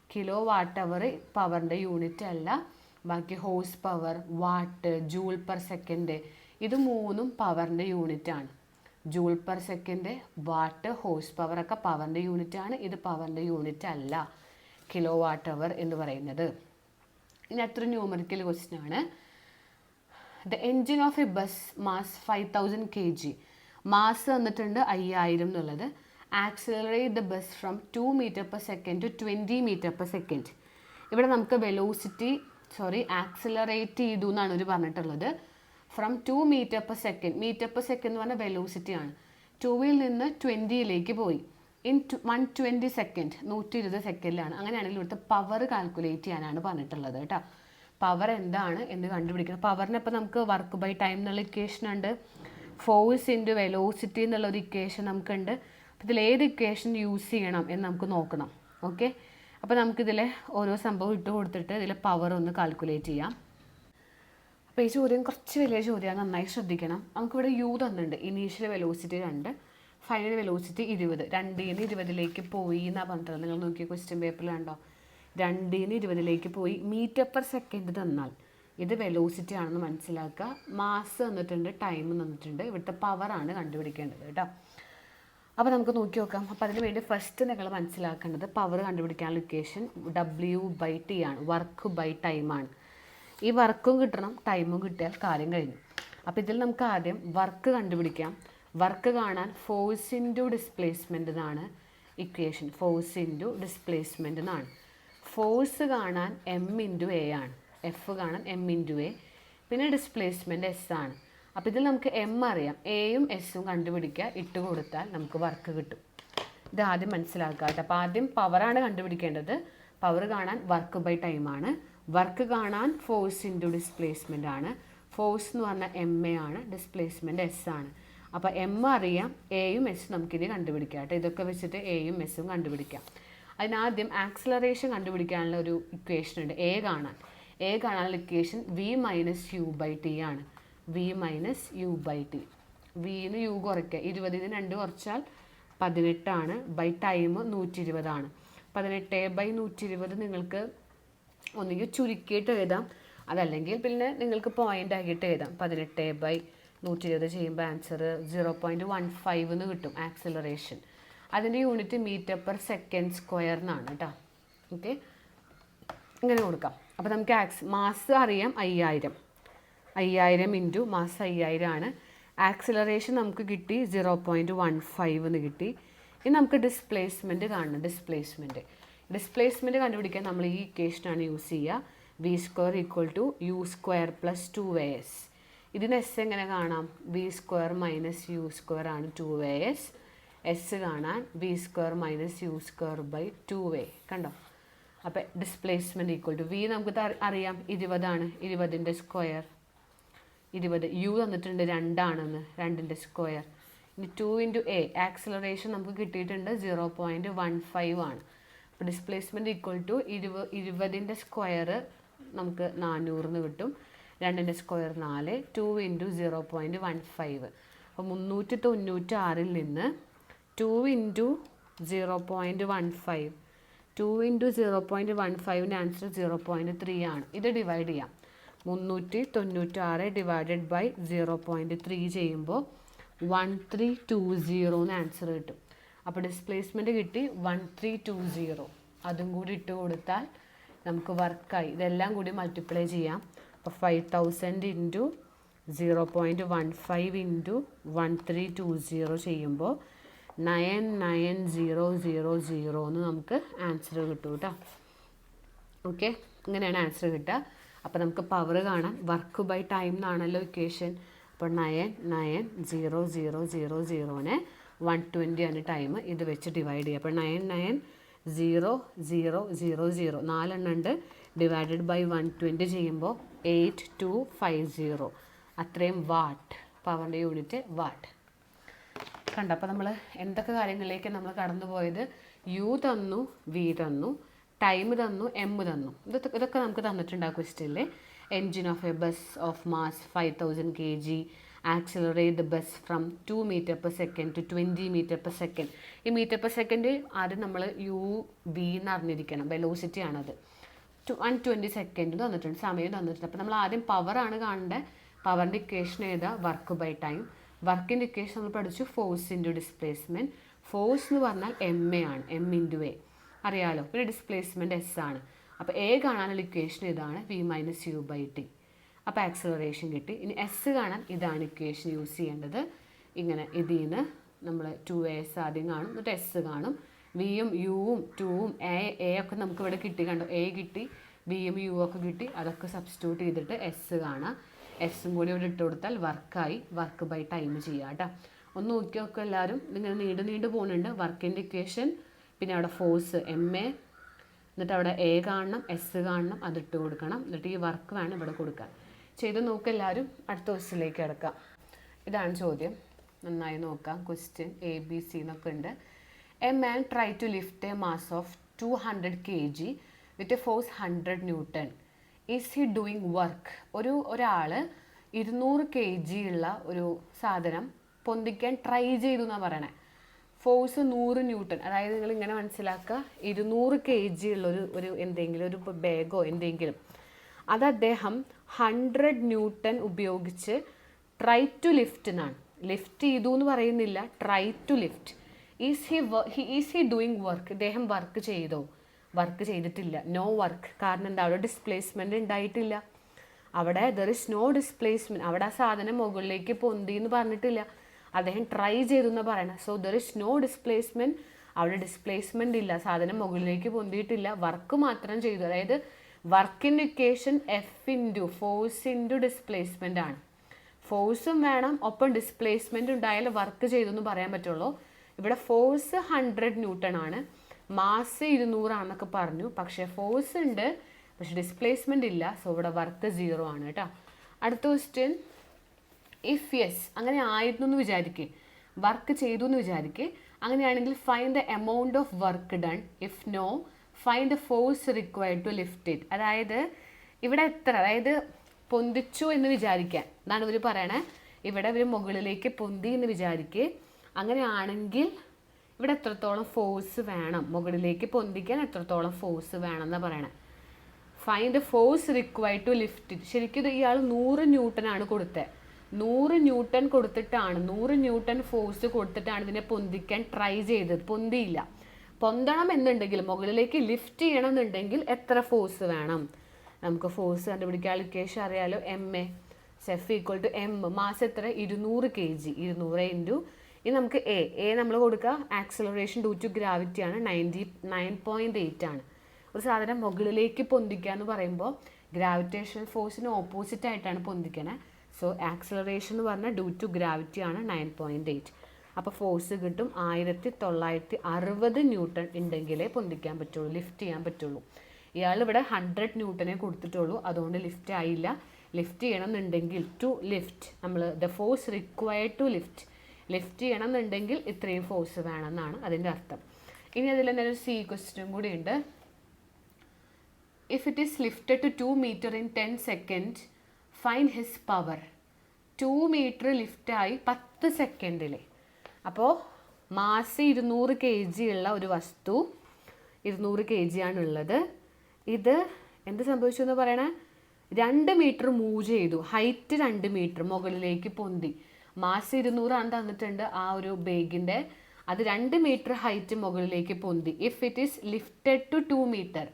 കിലോ വാട്ട് അവർ പവറിൻ്റെ യൂണിറ്റ് അല്ല. ബാക്കി horsepower, watt, joule per second, ഇത് 3ഉം പവറിൻ്റെ യൂണിറ്റ് ആണ്. Joule per second, watt, horsepower ഒക്കെ പവറിൻ്റെ യൂണിറ്റ് ആണ്. ഇത് പവറിൻ്റെ യൂണിറ്റ് അല്ല കിലോ വാട്ട് അവർ എന്ന് പറയുന്നത്. ഇനി അത്ര ന്യൂമറിക്കൽ ക്വസ്റ്റ്യൻ ആണ്. The engine of A bus mass 5000 kg. Mass തന്നിട്ടുണ്ട് 5000 എന്നുള്ളത്. Accelerate the bus from 2 m/s to 20 m/s. ഇവിടെ നമുക്ക് ആക്സിലറേറ്റ് ചെയ്തു എന്നാണ് ഒരു പറഞ്ഞിട്ടുള്ളത്. From 2 m/s. m/s എന്ന് പറഞ്ഞാൽ വെലോസിറ്റി ആണ്. 2-ൽ നിന്ന് 20-ലേക്ക് പോയി. In 120 second, 120 സെക്കൻഡിലാണ്. അങ്ങനെയാണെങ്കിൽ ഇവിടുത്തെ പവർ കാൽക്കുലേറ്റ് ചെയ്യാനാണ് പറഞ്ഞിട്ടുള്ളത് കേട്ടോ. പവർ എന്താണ് എന്ന് കണ്ടുപിടിക്കണം. പവറിന് ഇപ്പോൾ നമുക്ക് വർക്ക് ബൈ ടൈം എന്നുള്ള ഇക്വേഷൻ ഉണ്ട്. ഫോഴ്സ് ഇൻറ്റു വെലോസിറ്റി എന്നുള്ളൊരു ഇക്വേഷൻ നമുക്കുണ്ട്. അപ്പോൾ ഇതിൽ ഏത് ഇക്വേഷൻ യൂസ് ചെയ്യണം എന്ന് നമുക്ക് നോക്കണം. ഓക്കെ, അപ്പോൾ നമുക്കിതിൽ ഓരോ സംഭവം ഇട്ട് കൊടുത്തിട്ട് ഇതിലെ പവർ ഒന്ന് കാൽക്കുലേറ്റ് ചെയ്യാം. അപ്പോൾ ഈ ചോദ്യം കുറച്ച് വലിയ ചോദ്യമാണ്, നന്നായി ശ്രദ്ധിക്കണം. നമുക്കിവിടെ യു തന്നിട്ടുണ്ട്, ഇനീഷ്യൽ വെലോസിറ്റി 2, ഫൈനൽ വെലോസിറ്റി 20. 2ൽ നിന്ന് 20ലേക്ക് പോയി എന്നാണ് പറഞ്ഞിട്ടുള്ളത്. നിങ്ങൾ നോക്കിയ ക്വസ്റ്റ്യൻ പേപ്പറിൽ കണ്ടോ, 2ൽ നിന്ന് 20ലേക്ക് പോയി. മീറ്റർ പെർ സെക്കൻഡ് തന്നാൽ ഇത് വെലോസിറ്റി ആണെന്ന് മനസ്സിലാക്കുക. മാസ് തന്നിട്ടുണ്ട്, ടൈം തന്നിട്ടുണ്ട്, ഇവിടുത്തെ പവറാണ് കണ്ടുപിടിക്കേണ്ടത് കേട്ടോ. അപ്പോൾ നമുക്ക് നോക്കി നോക്കാം. അപ്പോൾ അതിന് വേണ്ടി ഫസ്റ്റ് നിങ്ങൾ മനസ്സിലാക്കേണ്ടത് പവർ കണ്ടുപിടിക്കാനുള്ള ഇക്വേഷൻ W/T ആണ്, വർക്ക് ബൈ ടൈമാണ്. ഈ വർക്കും കിട്ടണം, ടൈമും കിട്ടിയാൽ കാര്യം കഴിഞ്ഞു. അപ്പോൾ ഇതിൽ നമുക്ക് ആദ്യം വർക്ക് കണ്ടുപിടിക്കാം. വർക്ക് കാണാൻ ഫോഴ്സ് ഇൻറ്റു ഡിസ്പ്ലേസ്മെൻ്റ് എന്നാണ് ഇക്വേഷൻ. ഫോഴ്സ് ഇൻറ്റു ഡിസ്പ്ലേസ്മെൻ്റ് എന്നാണ്. ഫോഴ്സ് കാണാൻ M/A ആണ്, എഫ് കാണാൻ M/A, പിന്നെ ഡിസ്പ്ലേസ്മെൻറ്റ് S ആണ്. അപ്പോൾ ഇതിൽ നമുക്ക് M അറിയാം, എയും എസ്സും കണ്ടുപിടിക്കുക, ഇട്ട് കൊടുത്താൽ നമുക്ക് വർക്ക് കിട്ടും. ഇത് ആദ്യം മനസ്സിലാക്കുക കേട്ടോ. അപ്പോൾ ആദ്യം പവറാണ് കണ്ടുപിടിക്കേണ്ടത്. പവർ കാണാൻ വർക്ക് ബൈ ടൈമാണ്. വർക്ക് കാണാൻ ഫോഴ്സ് ഇൻറ്റു ഡിസ്പ്ലേസ്മെൻ്റ് ആണ്. ഫോഴ്സ് എന്ന് പറഞ്ഞാൽ MA ആണ്, ഡിസ്പ്ലേസ്മെൻറ്റ് S ആണ്. അപ്പോൾ M അറിയാം, എയും എസ്സും നമുക്കിത് കണ്ടുപിടിക്കാം കേട്ടോ. ഇതൊക്കെ വെച്ചിട്ട് എയും എസ്സും കണ്ടുപിടിക്കാം. അതിനാദ്യം ആക്സിലറേഷൻ കണ്ടുപിടിക്കാനുള്ള ഒരു ഇക്വേഷൻ ഉണ്ട്. എ കാണാനുള്ള ഇക്വേഷൻ V-U/T ആണ്. V-U/T. വിന്ന് യു കുറയ്ക്കുക, 20ന് 2 കുറച്ചാൽ 18 ആണ്. ബൈ ടൈം 120 ആണ്. 18/120 നിങ്ങൾക്ക് ഒന്നുകിൽ ചുരുക്കിയിട്ട് എഴുതാം, അതല്ലെങ്കിൽ പിന്നെ നിങ്ങൾക്ക് പോയിൻ്റ് ആക്കിയിട്ട് എഴുതാം. 18/120 ചെയ്യുമ്പോൾ ആൻസർ 0.15 എന്ന് കിട്ടും ആക്സിലറേഷൻ. അതിൻ്റെ unit metre per second square എന്നാണ് കേട്ടോ. ഓക്കെ, ഇങ്ങനെ കൊടുക്കാം. അപ്പോൾ നമുക്ക് മാസ് അറിയാം 5000 ഇൻറ്റു മാസ് 5000 ആണ്. ആക്സിലറേഷൻ നമുക്ക് കിട്ടി 0.15 എന്ന് കിട്ടി. ഇനി നമുക്ക് ഡിസ്പ്ലേസ്മെൻറ്റ് കാണണം. ഡിസ്പ്ലേസ്മെൻറ്റ് കണ്ടുപിടിക്കാൻ നമ്മൾ ഈ ഇക്വേഷനാണ് യൂസ് ചെയ്യുക. V² = U² + 2AS. ഇതിന് എസ് എങ്ങനെ കാണാം? V² - U² ആണ് 2AS. എസ് കാണാൻ V² - U² / 2A. കണ്ടോ? അപ്പോൾ ഡിസ്പ്ലേസ്മെൻറ്റ് V നമുക്ക് അറിയാം 20 ആണ്, 20ൻ്റെ സ്ക്വയർ 20. യു തന്നിട്ടുണ്ട് 2 ആണെന്ന്, 2ൻ്റെ സ്ക്വയർ. ഇനി 2 × A, ആക്സിലറേഷൻ നമുക്ക് കിട്ടിയിട്ടുണ്ട് 0.15 ആണ്. അപ്പോൾ ഡിസ്പ്ലേസ്മെൻറ്റ് = 20ൻ്റെ സ്ക്വയർ നമുക്ക് 400 എന്ന് കിട്ടും. 2ൻ്റെ സ്ക്വയർ 4, 2 × 0.15. അപ്പോൾ 396ൽ നിന്ന് 2 × 0.15, 2 × 0.15ൻ്റെ ആൻസർ 0.3 ആണ്. ഇത് ഡിവൈഡ് ചെയ്യാം. 396 / 0.3 ചെയ്യുമ്പോൾ 1320 എന്ന് ആൻസർ കിട്ടും. അപ്പോൾ ഡിസ്പ്ലേസ്മെൻറ്റ് കിട്ടി 1320. അതും കൂടി ഇട്ട് കൊടുത്താൽ നമുക്ക് വർക്കായി. ഇതെല്ലാം കൂടി മൾട്ടിപ്ലൈ ചെയ്യാം. അപ്പോൾ 5000 × 0.15 × 1320 ചെയ്യുമ്പോൾ 99000 എന്ന് നമുക്ക് ആൻസർ കിട്ടും കേട്ടോ. ഓക്കെ, ഇങ്ങനെയാണ് ആൻസർ കിട്ടുക. അപ്പോൾ നമുക്ക് പവർ കാണാൻ വർക്ക് ബൈ ടൈം എന്നാണല്ലോ ഇക്വേഷൻ. അപ്പോൾ 99000നെ 120 ആണ് ടൈം. ഇത് വെച്ച് ഡിവൈഡ് ചെയ്യുക. അപ്പോൾ 99000 4 ഉണ്ട്, ഡിവൈഡഡ് ബൈ 120 ചെയ്യുമ്പോൾ 8250. അത്രയും വാട്ട്, പവറിൻ്റെ യൂണിറ്റ് വാട്ട്. കണ്ടോ? അപ്പോൾ നമ്മൾ എന്തൊക്കെ കാര്യങ്ങളിലേക്ക് നമ്മൾ കടന്നു പോയത്? യു തന്നു, വി തന്നു, ടൈം തന്നു, എം തന്നു. ഇതൊക്കെ നമുക്ക് തന്നിട്ടുണ്ട് ആ ക്വസ്റ്റ്യനിൽ. Engine of A bus of mass 5000 kg, accelerate the bus from 2 m/s to 20 m/s. ഈ മീറ്റർ പെർ സെക്കൻഡ് ആദ്യം നമ്മൾ UV എന്ന് അറിഞ്ഞിരിക്കണം. വെലോസിറ്റി ആണത്. 120 സെക്കൻഡ് തന്നിട്ടുണ്ട്, സമയം തന്നിട്ടുണ്ട്. അപ്പോൾ നമ്മൾ ആദ്യം പവറാണ് കാണേണ്ടത്. പവറിൻ്റെ ഇക്വേഷൻ ഏതാ? Work by time. വർക്കിൻ്റെ ഇക്വേഷൻ നമ്മൾ പഠിച്ചു, ഫോഴ്സ് ഇൻറ്റു ഡിസ്പ്ലേസ്മെൻറ്റ്. ഫോഴ്സ് എന്ന് പറഞ്ഞാൽ MA ആണ്, M/A അറിയാലോ. പിന്നെ ഡിസ്പ്ലേസ്മെൻറ്റ് S ആണ്. അപ്പോൾ A കാണാനുള്ള ഇക്വേഷൻ ഇതാണ്, V-U/T. അപ്പോൾ ആക്സിലറേഷൻ കിട്ടി. ഇനി S കാണാൻ ഇതാണ് ഇക്വേഷൻ യൂസ് ചെയ്യേണ്ടത്. ഇങ്ങനെ ഇതിൽ നിന്ന് നമ്മൾ 2AS ആദ്യം കാണും, എന്നിട്ട് S കാണും. വിയും യുവും 2ഉം A ഒക്കെ നമുക്ക് ഇവിടെ കിട്ടി. കണ്ടോ? A കിട്ടി, വിയും യു ഒക്കെ കിട്ടി. അതൊക്കെ സബ്സ്റ്റിറ്റ്യൂട്ട് ചെയ്തിട്ട് S കാണാം. എസ്സും കൂടി ഇവിടെ ഇട്ട് കൊടുത്താൽ വർക്കായി. വർക്ക് ബൈ ടൈം ചെയ്യാം കേട്ടോ. ഒന്ന് നോക്കി നോക്കുക എല്ലാവരും. ഇങ്ങനെ നീണ്ടു പോകുന്നുണ്ട്. വർക്കിൻ്റെ ഇക്വേഷൻ, പിന്നെ അവിടെ ഫോഴ്സ് MA, എന്നിട്ട് അവിടെ A കാണണം, S കാണണം, അതിട്ട് കൊടുക്കണം. എന്നിട്ട് ഈ വർക്ക് വേണം ഇവിടെ കൊടുക്കാൻ. ചെയ്ത് നോക്കുക എല്ലാവരും. അടുത്ത ക്വസ്റ്റ്യനിലേക്ക് കിടക്കാം. ഇതാണ് ചോദ്യം, നന്നായി നോക്കാം. ക്വസ്റ്റ്യൻ ABC എന്നൊക്കെ ഉണ്ട്. A man try to lift a mass of 200 kg with a force 100 Newton. Is he doing work? ഒരാൾ 200 kg ഉള്ള ഒരു സാധനം പൊന്തിക്കാൻ ട്രൈ ചെയ്തു എന്നാണ് പറയണേ. ഫോഴ്സ് 100 ന്യൂട്ടൺ, അതായത് നിങ്ങൾ ഇങ്ങനെ മനസ്സിലാക്കുക, 200 kg ഉള്ള ഒരു എന്തെങ്കിലും ഒരു ബാഗോ എന്തെങ്കിലും അത് അദ്ദേഹം 100 ന്യൂട്ടൺ ഉപയോഗിച്ച് ട്രൈ ടു ലിഫ്റ്റ് എന്നാണ്. ലിഫ്റ്റ് ചെയ്തു എന്ന് പറയുന്നില്ല, try to lift. Is he doing work? ഇദ്ദേഹം വർക്ക് ചെയ്തോ? വർക്ക് ചെയ്തിട്ടില്ല. No work. കാരണം എന്താ? അവിടെ ഡിസ്പ്ലേസ്മെൻറ്റ് ഉണ്ടായിട്ടില്ല. അവിടെ ദർ ഇസ് നോ ഡിസ്പ്ലേസ്മെൻറ്റ്. അവിടെ ആ സാധനം മുകളിലേക്ക് പൊന്തി എന്ന് പറഞ്ഞിട്ടില്ല, അദ്ദേഹം ട്രൈ ചെയ്തു എന്ന് പറയണം. So there is no displacement. അവിടെ ഡിസ്പ്ലേസ്മെൻറ്റ് ഇല്ല, സാധനം മുകളിലേക്ക് പൊന്തിയിട്ടില്ല, വർക്ക് മാത്രം ചെയ്തു. അതായത് വർക്കിൻ്റെ equation F into force into displacement ആണ്. ഫോഴ്സും വേണം, ഒപ്പം ഡിസ്പ്ലേസ്മെൻറ്റ് ഉണ്ടായാലും വർക്ക് ചെയ്തു എന്ന് പറയാൻ പറ്റുള്ളൂ. ഇവിടെ ഫോഴ്സ് 100 ന്യൂട്ടൺ ആണ്, മാസ് 200 ആണെന്നൊക്കെ പറഞ്ഞു. പക്ഷേ ഫോഴ്സ് ഉണ്ട്, പക്ഷെ ഡിസ്പ്ലേസ്മെൻ്റ് ഇല്ല. സോ ഇവിടെ വർക്ക് 0 ആണ് കേട്ടോ. അടുത്ത ക്വസ്റ്റ്യൻ, ഇഫ് യെസ്, അങ്ങനെ ആയിരുന്നു എന്ന് വിചാരിക്കുക, വർക്ക് ചെയ്തു എന്ന് വിചാരിക്കുക. അങ്ങനെയാണെങ്കിൽ find the amount of work done. If no, find the force required to lift it. അതായത് ഇവിടെ എത്ര, അതായത് പൊന്തിച്ചു എന്ന് വിചാരിക്കാൻ എന്നാണ് ഇവർ പറയണേ. ഇവിടെ ഇവർ മുകളിലേക്ക് പൊന്തി എന്ന് വിചാരിക്കുക. അങ്ങനെയാണെങ്കിൽ ഇവിടെ എത്രത്തോളം ഫോഴ്സ് വേണം, മുകളിലേക്ക് പൊന്തിക്കാൻ എത്രത്തോളം ഫോഴ്സ് വേണം എന്നാണ് പറയണേ. Find force required to lift it. ശരിക്കും ഇത് ഇയാൾ 100 ന്യൂട്ടനാണ് കൊടുത്തത്. 100 ന്യൂട്ടൺ കൊടുത്തിട്ടാണ്, 100 ന്യൂട്ടൺ ഫോഴ്സ് കൊടുത്തിട്ടാണ് ഇതിനെ പൊന്തിക്കാൻ ട്രൈ ചെയ്തത്. പൊന്തിയില്ല. പൊന്തണം എന്നുണ്ടെങ്കിൽ, മുകളിലേക്ക് ലിഫ്റ്റ് ചെയ്യണം എന്നുണ്ടെങ്കിൽ എത്ര ഫോഴ്സ് വേണം? നമുക്ക് ഫോഴ്സ് കണ്ടുപിടിക്കാൻ ഇക്വേഷൻ അറിയാലോ. F equal to M, mass എത്ര? 200 kg. 200 ഇൻറ്റു, ഇനി നമുക്ക് എ നമ്മൾ കൊടുക്കുക. ആക്സലറേഷൻ ഡ്യൂ ടു ഗ്രാവിറ്റി ആണ്, 99.8 ആണ്. ഒരു സാധനം മുകളിലേക്ക് പൊന്തിക്കുക എന്ന് പറയുമ്പോൾ ഗ്രാവിറ്റേഷണൽ ഫോഴ്സിന് ഓപ്പോസിറ്റ് ആയിട്ടാണ് പൊന്തിക്കണേ. സോ ആക്സലറേഷൻ എന്ന് പറഞ്ഞാൽ ഡ്യൂ ടു ഗ്രാവിറ്റി ആണ് 9.8. അപ്പോൾ ഫോഴ്സ് കിട്ടും 1960 ന്യൂട്ടൺ ഉണ്ടെങ്കിലേ പൊന്തിക്കാൻ പറ്റുള്ളൂ, ലിഫ്റ്റ് ചെയ്യാൻ പറ്റുള്ളൂ. ഇയാൾ ഇവിടെ 100 ന്യൂട്ടനെ കൊടുത്തിട്ടുള്ളൂ, അതുകൊണ്ട് ലിഫ്റ്റ് ആയില്ല. ലിഫ്റ്റ് ചെയ്യണം എന്നുണ്ടെങ്കിൽ ടു ലിഫ്റ്റ്, നമ്മൾ the force required to lift ചെയ്യണം എന്നുണ്ടെങ്കിൽ ഇത്രയും ഫോഴ്സ് വേണമെന്നാണ് അതിൻ്റെ അർത്ഥം. ഇനി അതിൽ തന്നെ ഒരു സി ക്വസ്റ്റ്യൻ കൂടി ഉണ്ട്. If it is lifted to 2 meter in 10 seconds, find his power. 2 meter ലിഫ്റ്റായി 10 സെക്കൻഡിൽ. അപ്പോൾ മാസ് 200 kg ഉള്ള ഒരു വസ്തു, 200 kg ആണുള്ളത്. ഇത് എന്ത് സംഭവിച്ചു എന്ന് പറയണേ? 2 meter മൂവ് ചെയ്തു, ഹൈറ്റ് 2 meter മുകളിലേക്ക് പൊന്തി. മാസ് 200 ആണ് തന്നിട്ടുണ്ട് ആ ഒരു ബാഗിൻ്റെ, അത് 2 meter ഹൈറ്റ് മുകളിലേക്ക് പൊന്തി. If it is lifted to 2 meter,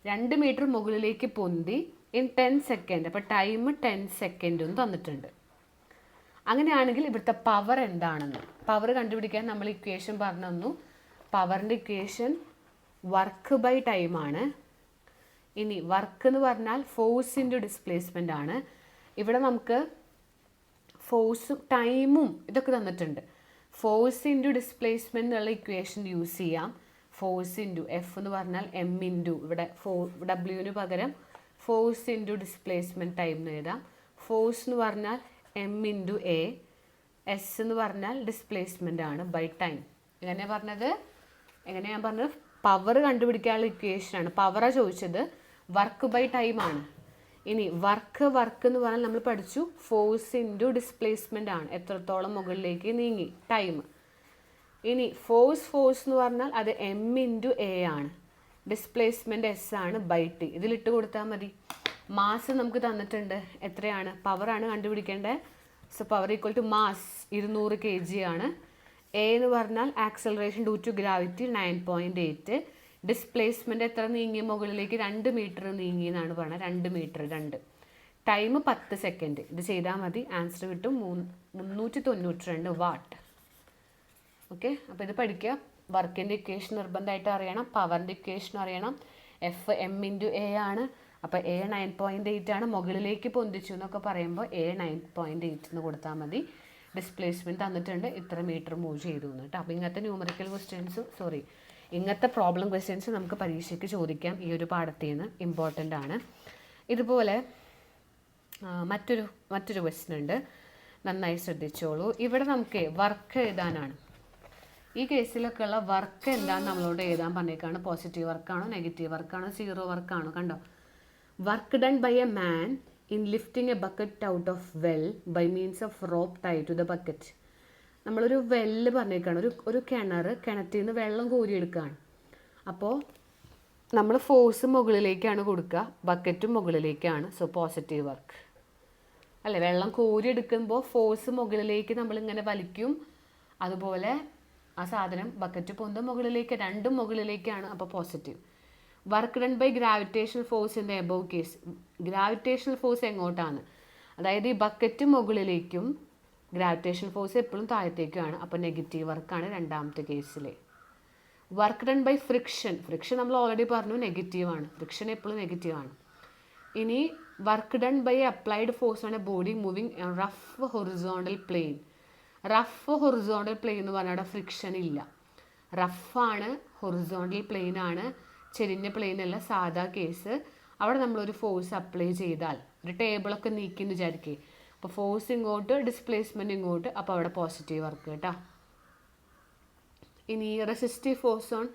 2 meter മുകളിലേക്ക് പൊന്തി ഇൻ 10 seconds. അപ്പോൾ ടൈം 10 seconds എന്ന് തന്നിട്ടുണ്ട്. അങ്ങനെയാണെങ്കിൽ ഇവിടുത്തെ പവർ എന്താണെന്ന്, പവർ കണ്ടുപിടിക്കാൻ നമ്മൾ ഇക്വേഷൻ പറഞ്ഞു തന്നു. പവറിൻ്റെ ഇക്വേഷൻ വർക്ക് ബൈ ടൈമാണ്. ഇനി വർക്ക് എന്ന് പറഞ്ഞാൽ ഫോഴ്സ് ഇൻറ്റു ഡിസ്പ്ലേസ്മെൻ്റ് ആണ്. ഇവിടെ നമുക്ക് ഫോഴ്സും ടൈമും ഇതൊക്കെ തന്നിട്ടുണ്ട്. ഫോഴ്സ് ഇൻറ്റു ഡിസ്പ്ലേസ്മെൻ്റ് എന്നുള്ള ഇക്വേഷൻ യൂസ് ചെയ്യാം. ഫോഴ്സ് ഇൻറ്റു എഫ് എന്ന് പറഞ്ഞാൽ എം ഇൻറ്റു, ഇവിടെ ഡബ്ല്യുവിന് പകരം ഫോഴ്സ് ഇൻറ്റു ഡിസ്പ്ലേസ്മെൻറ്റ് ടൈം എന്ന് എഴുതാം. ഫോഴ്സ് എന്ന് പറഞ്ഞാൽ എം ഇൻറ്റു എ, എസ് എന്ന് പറഞ്ഞാൽ ഡിസ്പ്ലേസ്മെൻ്റ് ആണ് ബൈ ടൈം. എങ്ങനെയാണ് പറഞ്ഞത്? പവർ കണ്ടുപിടിക്കാനുള്ള ഇക്വേഷനാണ്. പവറാണ് ചോദിച്ചത്, വർക്ക് ബൈ ടൈം ആണ്. ഇനി വർക്ക് എന്ന് പറഞ്ഞാൽ നമ്മൾ പഠിച്ചു ഫോഴ്സ് ഇൻറ്റു ഡിസ്പ്ലേസ്മെൻ്റ് ആണ്, എത്രത്തോളം മുകളിലേക്ക് നീങ്ങി, ടൈം. ഇനി ഫോഴ്സ് എന്ന് പറഞ്ഞാൽ അത് എം ഇൻറ്റു എ ആണ്, ഡിസ്പ്ലേസ്മെൻറ്റ് എസ് ആണ് ബൈ ടി. ഇതിലിട്ട് കൊടുത്താൽ മതി. മാസ് നമുക്ക് തന്നിട്ടുണ്ട്, എത്രയാണ്? പവറാണ് കണ്ടുപിടിക്കേണ്ടത്. So power equal to mass 200 kg ആണ്. എ എന്ന് പറഞ്ഞാൽ acceleration due to gravity 9.8. Displacement എത്ര നീങ്ങി മുകളിലേക്ക്? 2 meter നീങ്ങി എന്നാണ് പറഞ്ഞത്. 2 meter 2. Time 10 second. ഇത് ചെയ്താൽ മതി, ആൻസർ കിട്ടും 392 വാട്ട്. ഓക്കെ, അപ്പോൾ ഇത് പഠിക്കുക. വർക്കിൻ്റെ ഇക്വേഷൻ നിർബന്ധമായിട്ട് അറിയണം, പവറിൻ്റെ ഇക്വേഷൻ അറിയണം. എഫ് എം ഇൻറ്റു എ ആണ്. അപ്പോൾ എ 9.8 ആണ്. മുകളിലേക്ക് പൊന്തിച്ചു എന്നൊക്കെ പറയുമ്പോൾ എ 9.8 എന്ന് കൊടുത്താൽ മതി. ഡിസ്പ്ലേസ്മെൻറ്റ് തന്നിട്ടുണ്ട്, ഇത്ര മീറ്റർ മൂവ് ചെയ്തു എന്ന് കേട്ടോ. അപ്പോൾ ഇങ്ങനത്തെ ന്യൂമറിക്കൽ ഇങ്ങനത്തെ പ്രോബ്ലം ക്വസ്റ്റ്യൻസ് നമുക്ക് പരീക്ഷയ്ക്ക് ചോദിക്കാം. ഈ ഒരു പാഠത്തിൽ നിന്ന് ഇമ്പോർട്ടൻ്റ് ആണ്. ഇതുപോലെ മറ്റൊരു ക്വസ്റ്റ്യൻ ഉണ്ട്, നന്നായി ശ്രദ്ധിച്ചോളൂ. ഇവിടെ നമുക്ക് വർക്ക് എഴുതാനാണ്. ഈ കേസിലൊക്കെ ഉള്ള വർക്ക് എന്താണെന്ന് നമ്മളോട് എഴുതാൻ പറഞ്ഞേക്കാണ്. പോസിറ്റീവ് വർക്കാണോ നെഗറ്റീവ് വർക്കാണോ സീറോ വർക്കാണോ. കണ്ടോ, work done by a man in lifting a bucket out of well by means of rope tie to the bucket. നമ്മളൊരു വെല്ല് പറഞ്ഞേക്കാണ്, ഒരു കിണറ്റിൽ നിന്ന് വെള്ളം കോരിയെടുക്കുകയാണ്. അപ്പോൾ നമ്മൾ ഫോഴ്സ് മുകളിലേക്കാണ് കൊടുക്കുക, ബക്കറ്റും മുകളിലേക്കാണ്. സോ പോസിറ്റീവ് വർക്ക് അല്ലേ. വെള്ളം കോരിയെടുക്കുമ്പോൾ ഫോഴ്സ് മുകളിലേക്ക് നമ്മളിങ്ങനെ വലിക്കും, അതുപോലെ ആ സാധനം ബക്കറ്റ് പൊന്തും മുകളിലേക്ക്, രണ്ടും മുകളിലേക്കാണ്. അപ്പോൾ positive. Work done by gravitational force in the above case. Gravitational force എങ്ങോട്ടാണ്, അതായത് ഈ ബക്കറ്റ് മുകളിലേക്കും ഗ്രാവിറ്റേഷണൽ ഫോഴ്സ് എപ്പോഴും താഴത്തേക്കുമാണ്. അപ്പോൾ നെഗറ്റീവ് വർക്കാണ് രണ്ടാമത്തെ കേസിൽ. Work done by friction. Friction നമ്മൾ ഓൾറെഡി പറഞ്ഞു നെഗറ്റീവാണ്, ഫ്രിക്ഷൻ എപ്പോഴും നെഗറ്റീവാണ്. ഇനി work done by applied force ആണ് body moving rough horizontal plane. Rough horizontal plane എന്ന് പറഞ്ഞാൽ അവിടെ ഫ്രിക്ഷൻ ഇല്ല. റഫാണ്, ഹൊറിസോണ്ടൽ പ്ലെയിൻ ആണ്, ചെരിഞ്ഞ പ്ലെയിൻ അല്ല സാധാ കേസ്. അവിടെ നമ്മളൊരു ഫോഴ്സ് അപ്ലൈ ചെയ്താൽ, ഒരു ടേബിളൊക്കെ നീക്കിന്ന് വിചാരിക്കുക, അപ്പോൾ ഫോഴ്സ് ഇങ്ങോട്ട്, ഡിസ്പ്ലേസ്മെൻറ്റ് ഇങ്ങോട്ട്, അപ്പോൾ അവിടെ പോസിറ്റീവ് വർക്ക് കേട്ടോ. ഇനി resistive force on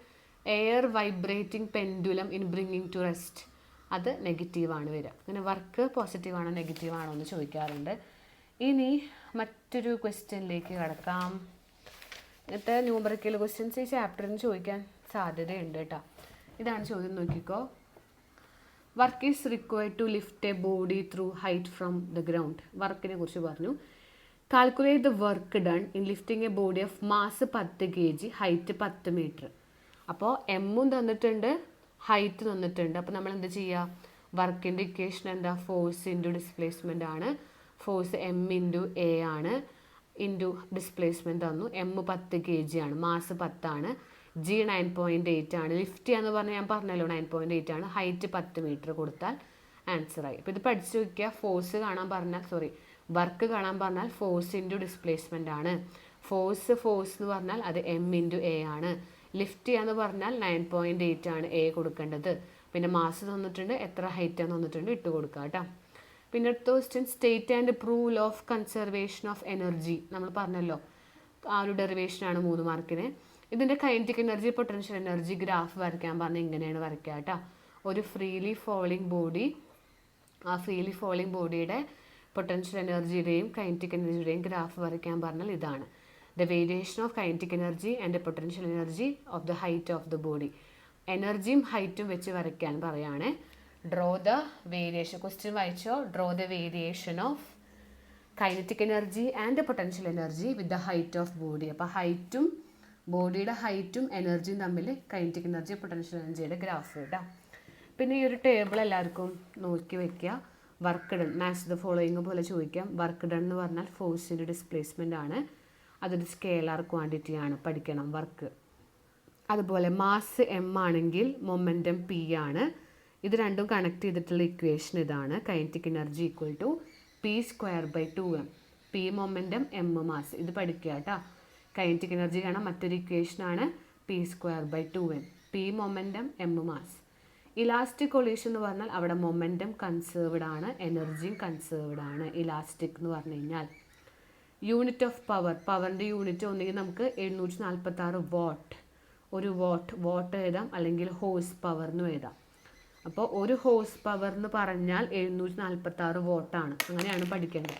air vibrating pendulum in bringing to rest, അത് നെഗറ്റീവാണ് വരിക. അങ്ങനെ വർക്ക് പോസിറ്റീവാണോ നെഗറ്റീവാണോ എന്ന് ചോദിക്കാറുണ്ട്. ഇനി മറ്റൊരു ക്വസ്റ്റ്യനിലേക്ക് കടക്കാം. ഇന്നത്തെ ന്യൂമറിക്കൽ ക്വസ്റ്റ്യൻസ് ഈ ചാപ്റ്ററിന് ചോദിക്കാൻ സാധ്യതയുണ്ട് കേട്ടോ. ഇതാണ് ചോദ്യം, നോക്കിക്കോ. Work is required to lift a body through height from the ground. വർക്കിനെ കുറിച്ച് പറഞ്ഞു. Calculate the work done in lifting a body of mass 10 kg, height 10 metre. അപ്പോൾ എമ്മും തന്നിട്ടുണ്ട്, ഹൈറ്റ് തന്നിട്ടുണ്ട്. അപ്പോൾ നമ്മൾ എന്ത് ചെയ്യുക, വർക്കിൻ്റെ ഇക്വേഷൻ എന്താ, ഫോഴ്സ് ഇൻറ്റു ഡിസ്പ്ലേസ്മെൻ്റ് ആണ്. ഫോഴ്സ് എം ഇൻറ്റു എ ആണ്, ഇൻറ്റു ഡിസ്പ്ലേസ്മെൻറ്റ് തന്നു. എം 10 kg ആണ്, മാസ് 10 ആണ്, ജി 9.8 ആണ്. ലിഫ്റ്റ് ചെയ്യാന്ന് പറഞ്ഞാൽ ഞാൻ പറഞ്ഞല്ലോ 9.8 ആണ്. ഹൈറ്റ് 10 മീറ്റർ കൊടുത്താൽ ആൻസറായി. അപ്പോൾ ഇത് പഠിച്ചു വയ്ക്കുക. ഫോഴ്സ് കാണാൻ പറഞ്ഞാൽ വർക്ക് കാണാൻ പറഞ്ഞാൽ ഫോഴ്സ് ഇൻറ്റു ഡിസ്പ്ലേസ്മെൻ്റ് ആണ്. ഫോഴ്സ് എന്ന് പറഞ്ഞാൽ അത് എം ഇൻറ്റു എ ആണ്. ലിഫ്റ്റ് ചെയ്യാന്ന് പറഞ്ഞാൽ 9.8 ആണ് എ കൊടുക്കേണ്ടത്. പിന്നെ മാസ് തന്നിട്ടുണ്ട്, എത്ര ഹൈറ്റ് എന്ന് തന്നിട്ടുണ്ട്, ഇട്ട് കൊടുക്കുക കേട്ടോ. പിന്നെ അടുത്ത question, state and prove law of conservation of energy. നമ്മൾ പറഞ്ഞല്ലോ ആ ഒരു ഡെറിവേഷനാണ് 3 മാർക്കിന്. ഇതിൻ്റെ kinetic energy, potential energy graph വരയ്ക്കാൻ പറഞ്ഞാൽ ഇങ്ങനെയാണ് വരയ്ക്കുക കേട്ടോ. ഒരു ഫ്രീലി ഫോളിംഗ് ബോഡി, ആ ഫ്രീലി ഫോളിംഗ് ബോഡിയുടെ പൊട്ടൻഷ്യൽ എനർജിയുടെയും കൈനറ്റിക് എനർജിയുടെയും ഗ്രാഫ് വരയ്ക്കാൻ പറഞ്ഞാൽ ഇതാണ്. The variation of kinetic energy and the potential energy of the height of the body. എനർജിയും ഹൈറ്റും വെച്ച് വരയ്ക്കാൻ പറയുകയാണ്. Draw the variation. ക്വസ്റ്റ്യൻ വായിച്ചോ. Draw the variation of kinetic energy and potential energy with the height of body. അപ്പോൾ ഹൈറ്റും, ബോഡിയുടെ ഹൈറ്റും എനർജിയും തമ്മിൽ കൈനറ്റിക് എനർജി പൊട്ടൻഷ്യൽ എനർജിയുടെ ഗ്രാഫ് കേട്ടോ. പിന്നെ ഈ ഒരു ടേബിൾ എല്ലാവർക്കും നോക്കി വയ്ക്കുക. Work done, match the following പോലെ ചോദിക്കാം. വർക്ക് ഡൺ എന്ന് പറഞ്ഞാൽ ഫോഴ്സിൻ്റെ ഡിസ്പ്ലേസ്മെൻ്റ് ആണ്, അതൊരു സ്കേലാർ ക്വാണ്ടിറ്റി ആണ്, പഠിക്കണം വർക്ക്. അതുപോലെ മാസ് എം ആണെങ്കിൽ മൊമെൻറ്റം പി ആണ്. ഇത് രണ്ടും കണക്ട് ചെയ്തിട്ടുള്ള ഇക്വേഷൻ ഇതാണ്. Kinetic energy equal to P²/2m. P momentum, M mass. ഇത് പഠിക്കുക കേട്ടോ. കൈനറ്റിക് എനർജി കാണാൻ മറ്റൊരു ഇക്വേഷനാണ് P²/2m. P momentum, M mass. Elastic collision എന്ന് പറഞ്ഞാൽ അവിടെ മൊമെൻറ്റം കൺസേർവ്ഡ് ആണ്, എനർജിയും കൺസേർവ്ഡ് ആണ്. ഇലാസ്റ്റിക് എന്ന് പറഞ്ഞു കഴിഞ്ഞാൽ യൂണിറ്റ് ഓഫ് പവർ, പവറിൻ്റെ യൂണിറ്റ് ഒന്നുകിൽ നമുക്ക് 746 വാട്ട്, ഒരു വാട്ട് എഴുതാം, അല്ലെങ്കിൽ ഹോഴ്സ് പവർ എന്ന് എഴുതാം. അപ്പോൾ ഒരു ഹോഴ്സ് പവർ എന്ന് പറഞ്ഞാൽ 746 വാട്ടാണ്, അങ്ങനെയാണ് പഠിക്കേണ്ടത്.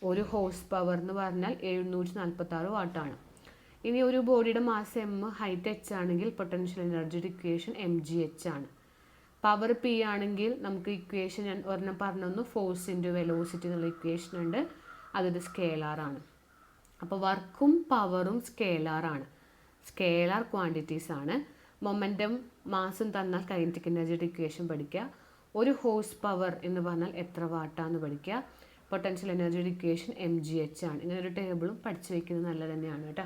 ഒരു ഹോഴ്സ് പവർ എന്ന് പറഞ്ഞാൽ 746 വാട്ടാണ്. ഇനി ഒരു ബോഡിയുടെ മാസ് എം, ഹൈറ്റ് എച്ച് ആണെങ്കിൽ പൊട്ടൻഷ്യൽ എനർജിയുടെ ഇക്വേഷൻ mgh ആണ്. പവർ പി ആണെങ്കിൽ നമുക്ക് ഇക്വേഷൻ ഞാൻ ഒരെണ്ണം പറഞ്ഞു, ഫോഴ്സ് ഇൻറ്റു വെലോസിറ്റി എന്നുള്ള ഇക്വേഷൻ ഉണ്ട്, അതൊരു സ്കേലാറാണ്. അപ്പോൾ വർക്കും പവറും സ്കേലാറാണ്, സ്കേലാർ ക്വാണ്ടിറ്റീസ് ആണ്. മൊമെൻറ്റം, മാസും തന്നാൽ കൈനറ്റിക് എനർജിയുടെ ഇക്വേഷൻ പഠിക്കുക. ഒരു ഹോഴ്സ് പവർ എന്ന് പറഞ്ഞാൽ എത്ര വാട്ടാന്ന് പഠിക്കുക. പൊട്ടൻഷ്യൽ എനർജിയുടെ ഇക്വേഷൻ mgh ആണ്. ഇങ്ങനെ ഒരു ടേബിളും പഠിച്ചു വയ്ക്കുന്നത് നല്ലത് തന്നെയാണ് കേട്ടോ.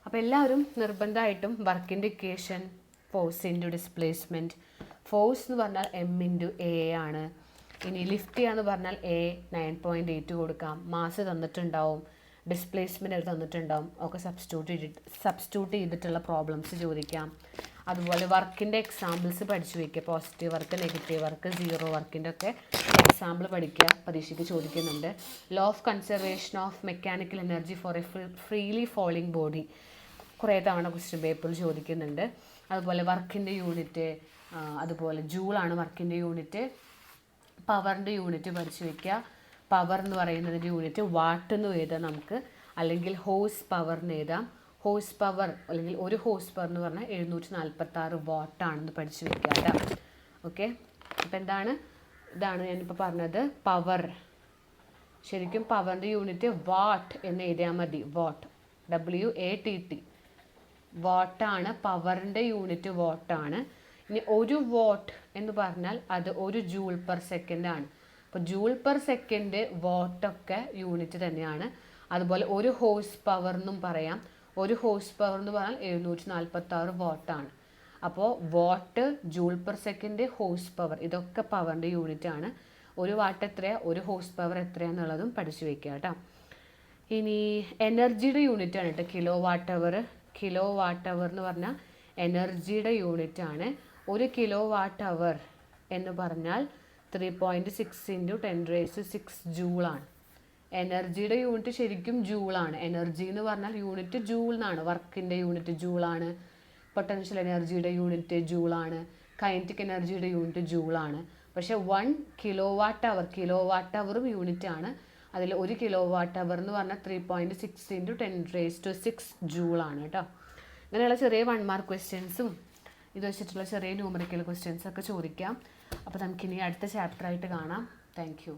അപ്പോൾ എല്ലാവരും നിർബന്ധമായിട്ടും വർക്കിൻ്റെ equation, force into displacement. Force എന്ന് പറഞ്ഞാൽ എം ഇൻറ്റു എ ആണ്. ഇനി ലിഫ്റ്റ് ചെയ്യാന്ന് പറഞ്ഞാൽ എ 9.8 കൊടുക്കാം. മാസ് തന്നിട്ടുണ്ടാവും, ഡിസ്പ്ലേസ്മെൻറ്റ് തന്നിട്ടുണ്ടാവും, ഒക്കെ സബ്സ്റ്റിറ്റ്യൂട്ട് ചെയ്തിട്ടുള്ള പ്രോബ്ലംസ് ചോദിക്കാം. അതുപോലെ വർക്കിൻ്റെ എക്സാമ്പിൾസ് പഠിച്ചു വയ്ക്കുക. Positive work, negative work, zero വർക്കിൻ്റെ ഒക്കെ എക്സാമ്പിൾ പഠിക്കുക, പരീക്ഷയ്ക്ക് ചോദിക്കുന്നുണ്ട്. Law of conservation of mechanical energy for a freely falling body. കുറേ തവണ ക്വസ്റ്റ്യൻ പേപ്പറിൽ ചോദിക്കുന്നുണ്ട്. അതുപോലെ വർക്കിൻ്റെ യൂണിറ്റ്, അതുപോലെ ജൂളാണ് വർക്കിൻ്റെ യൂണിറ്റ്. പവറിൻ്റെ യൂണിറ്റ് പഠിച്ചു വയ്ക്കുക. പവർ എന്ന് പറയുന്നതിൻ്റെ യൂണിറ്റ് വാട്ട് എന്ന് എഴുതാം നമുക്ക്, അല്ലെങ്കിൽ ഹോഴ്സ് പവറിന് എഴുതാം. ഹോഴ്സ് പവർ അല്ലെങ്കിൽ ഒരു ഹോഴ്സ് പവർ എന്ന് പറഞ്ഞാൽ 746 വാട്ടാണെന്ന് പഠിച്ചു വയ്ക്കുക കേട്ടോ. ഓക്കെ, അപ്പോൾ ഇതാണ് ഞാനിപ്പോൾ പറഞ്ഞത് പവർ. ശരിക്കും പവറിൻ്റെ യൂണിറ്റ് വാട്ട് എന്ന് എഴുതിയാൽ മതി. വാട്ട്, WATT, വാട്ടാണ് പവറിൻ്റെ യൂണിറ്റ്, വാട്ടാണ്. ഇനി ഒരു വാട്ട് എന്ന് പറഞ്ഞാൽ അത് 1 ജൂൾ പെർ സെക്കൻഡ് ആണ്. അപ്പോൾ ജൂൾ പെർ സെക്കൻഡ് വാട്ടൊക്കെ യൂണിറ്റ് തന്നെയാണ്. അതുപോലെ ഒരു ഹോഴ്സ് പവർ എന്നും പറയാം. ഒരു ഹോഴ്സ് പവർ എന്ന് പറഞ്ഞാൽ 746 വാട്ടാണ്. അപ്പോൾ what, joule per second, horse power, ഇതൊക്കെ പവറിൻ്റെ യൂണിറ്റ് ആണ്. ഒരു വാട്ട് എത്രയാണ്, ഒരു ഹോഴ്സ് പവർ എത്രയാണെന്നുള്ളതും പഠിച്ചു വയ്ക്കുക കേട്ടോ. ഇനി എനർജിയുടെ യൂണിറ്റ് ആണ് കേട്ടോ കിലോ വാട്ട് അവർ. കിലോ വാട്ട് അവർ എന്ന് പറഞ്ഞാൽ എനർജിയുടെ യൂണിറ്റ് ആണ്. 1 കിലോ വാട്ട് അവർ എന്ന് പറഞ്ഞാൽ 3.6 × 10⁻⁶ ജൂളാണ്. എനർജിയുടെ യൂണിറ്റ് ശരിക്കും ജൂളാണ്. എനർജി എന്ന് പറഞ്ഞാൽ യൂണിറ്റ് ജൂൾ എന്നാണ്. വർക്കിൻ്റെ യൂണിറ്റ് ജൂളാണ്. പൊട്ടൻഷ്യൽ എനർജിയുടെ യൂണിറ്റ് ജൂളാണ്. കൈനറ്റിക് എനർജിയുടെ യൂണിറ്റ് ജൂളാണ്. പക്ഷേ 1 കിലോ വാട്ട് അവർ, കിലോ വാട്ട് അവറും യൂണിറ്റ് ആണ്. അതിൽ 1 കിലോ വാട്ട് അവർ എന്ന് പറഞ്ഞാൽ 3.6 × 10⁻⁶ ജൂളാണ് കേട്ടോ. അങ്ങനെയുള്ള ചെറിയ 1 മാർക്ക് ക്വസ്റ്റ്യൻസും ഇത് വെച്ചിട്ടുള്ള ചെറിയ ന്യൂമറിക്കൽ ക്വസ്റ്റ്യൻസൊക്കെ ചോദിക്കാം. അപ്പോൾ നമുക്കിനി അടുത്ത ചാപ്റ്ററായിട്ട് കാണാം. Thank you.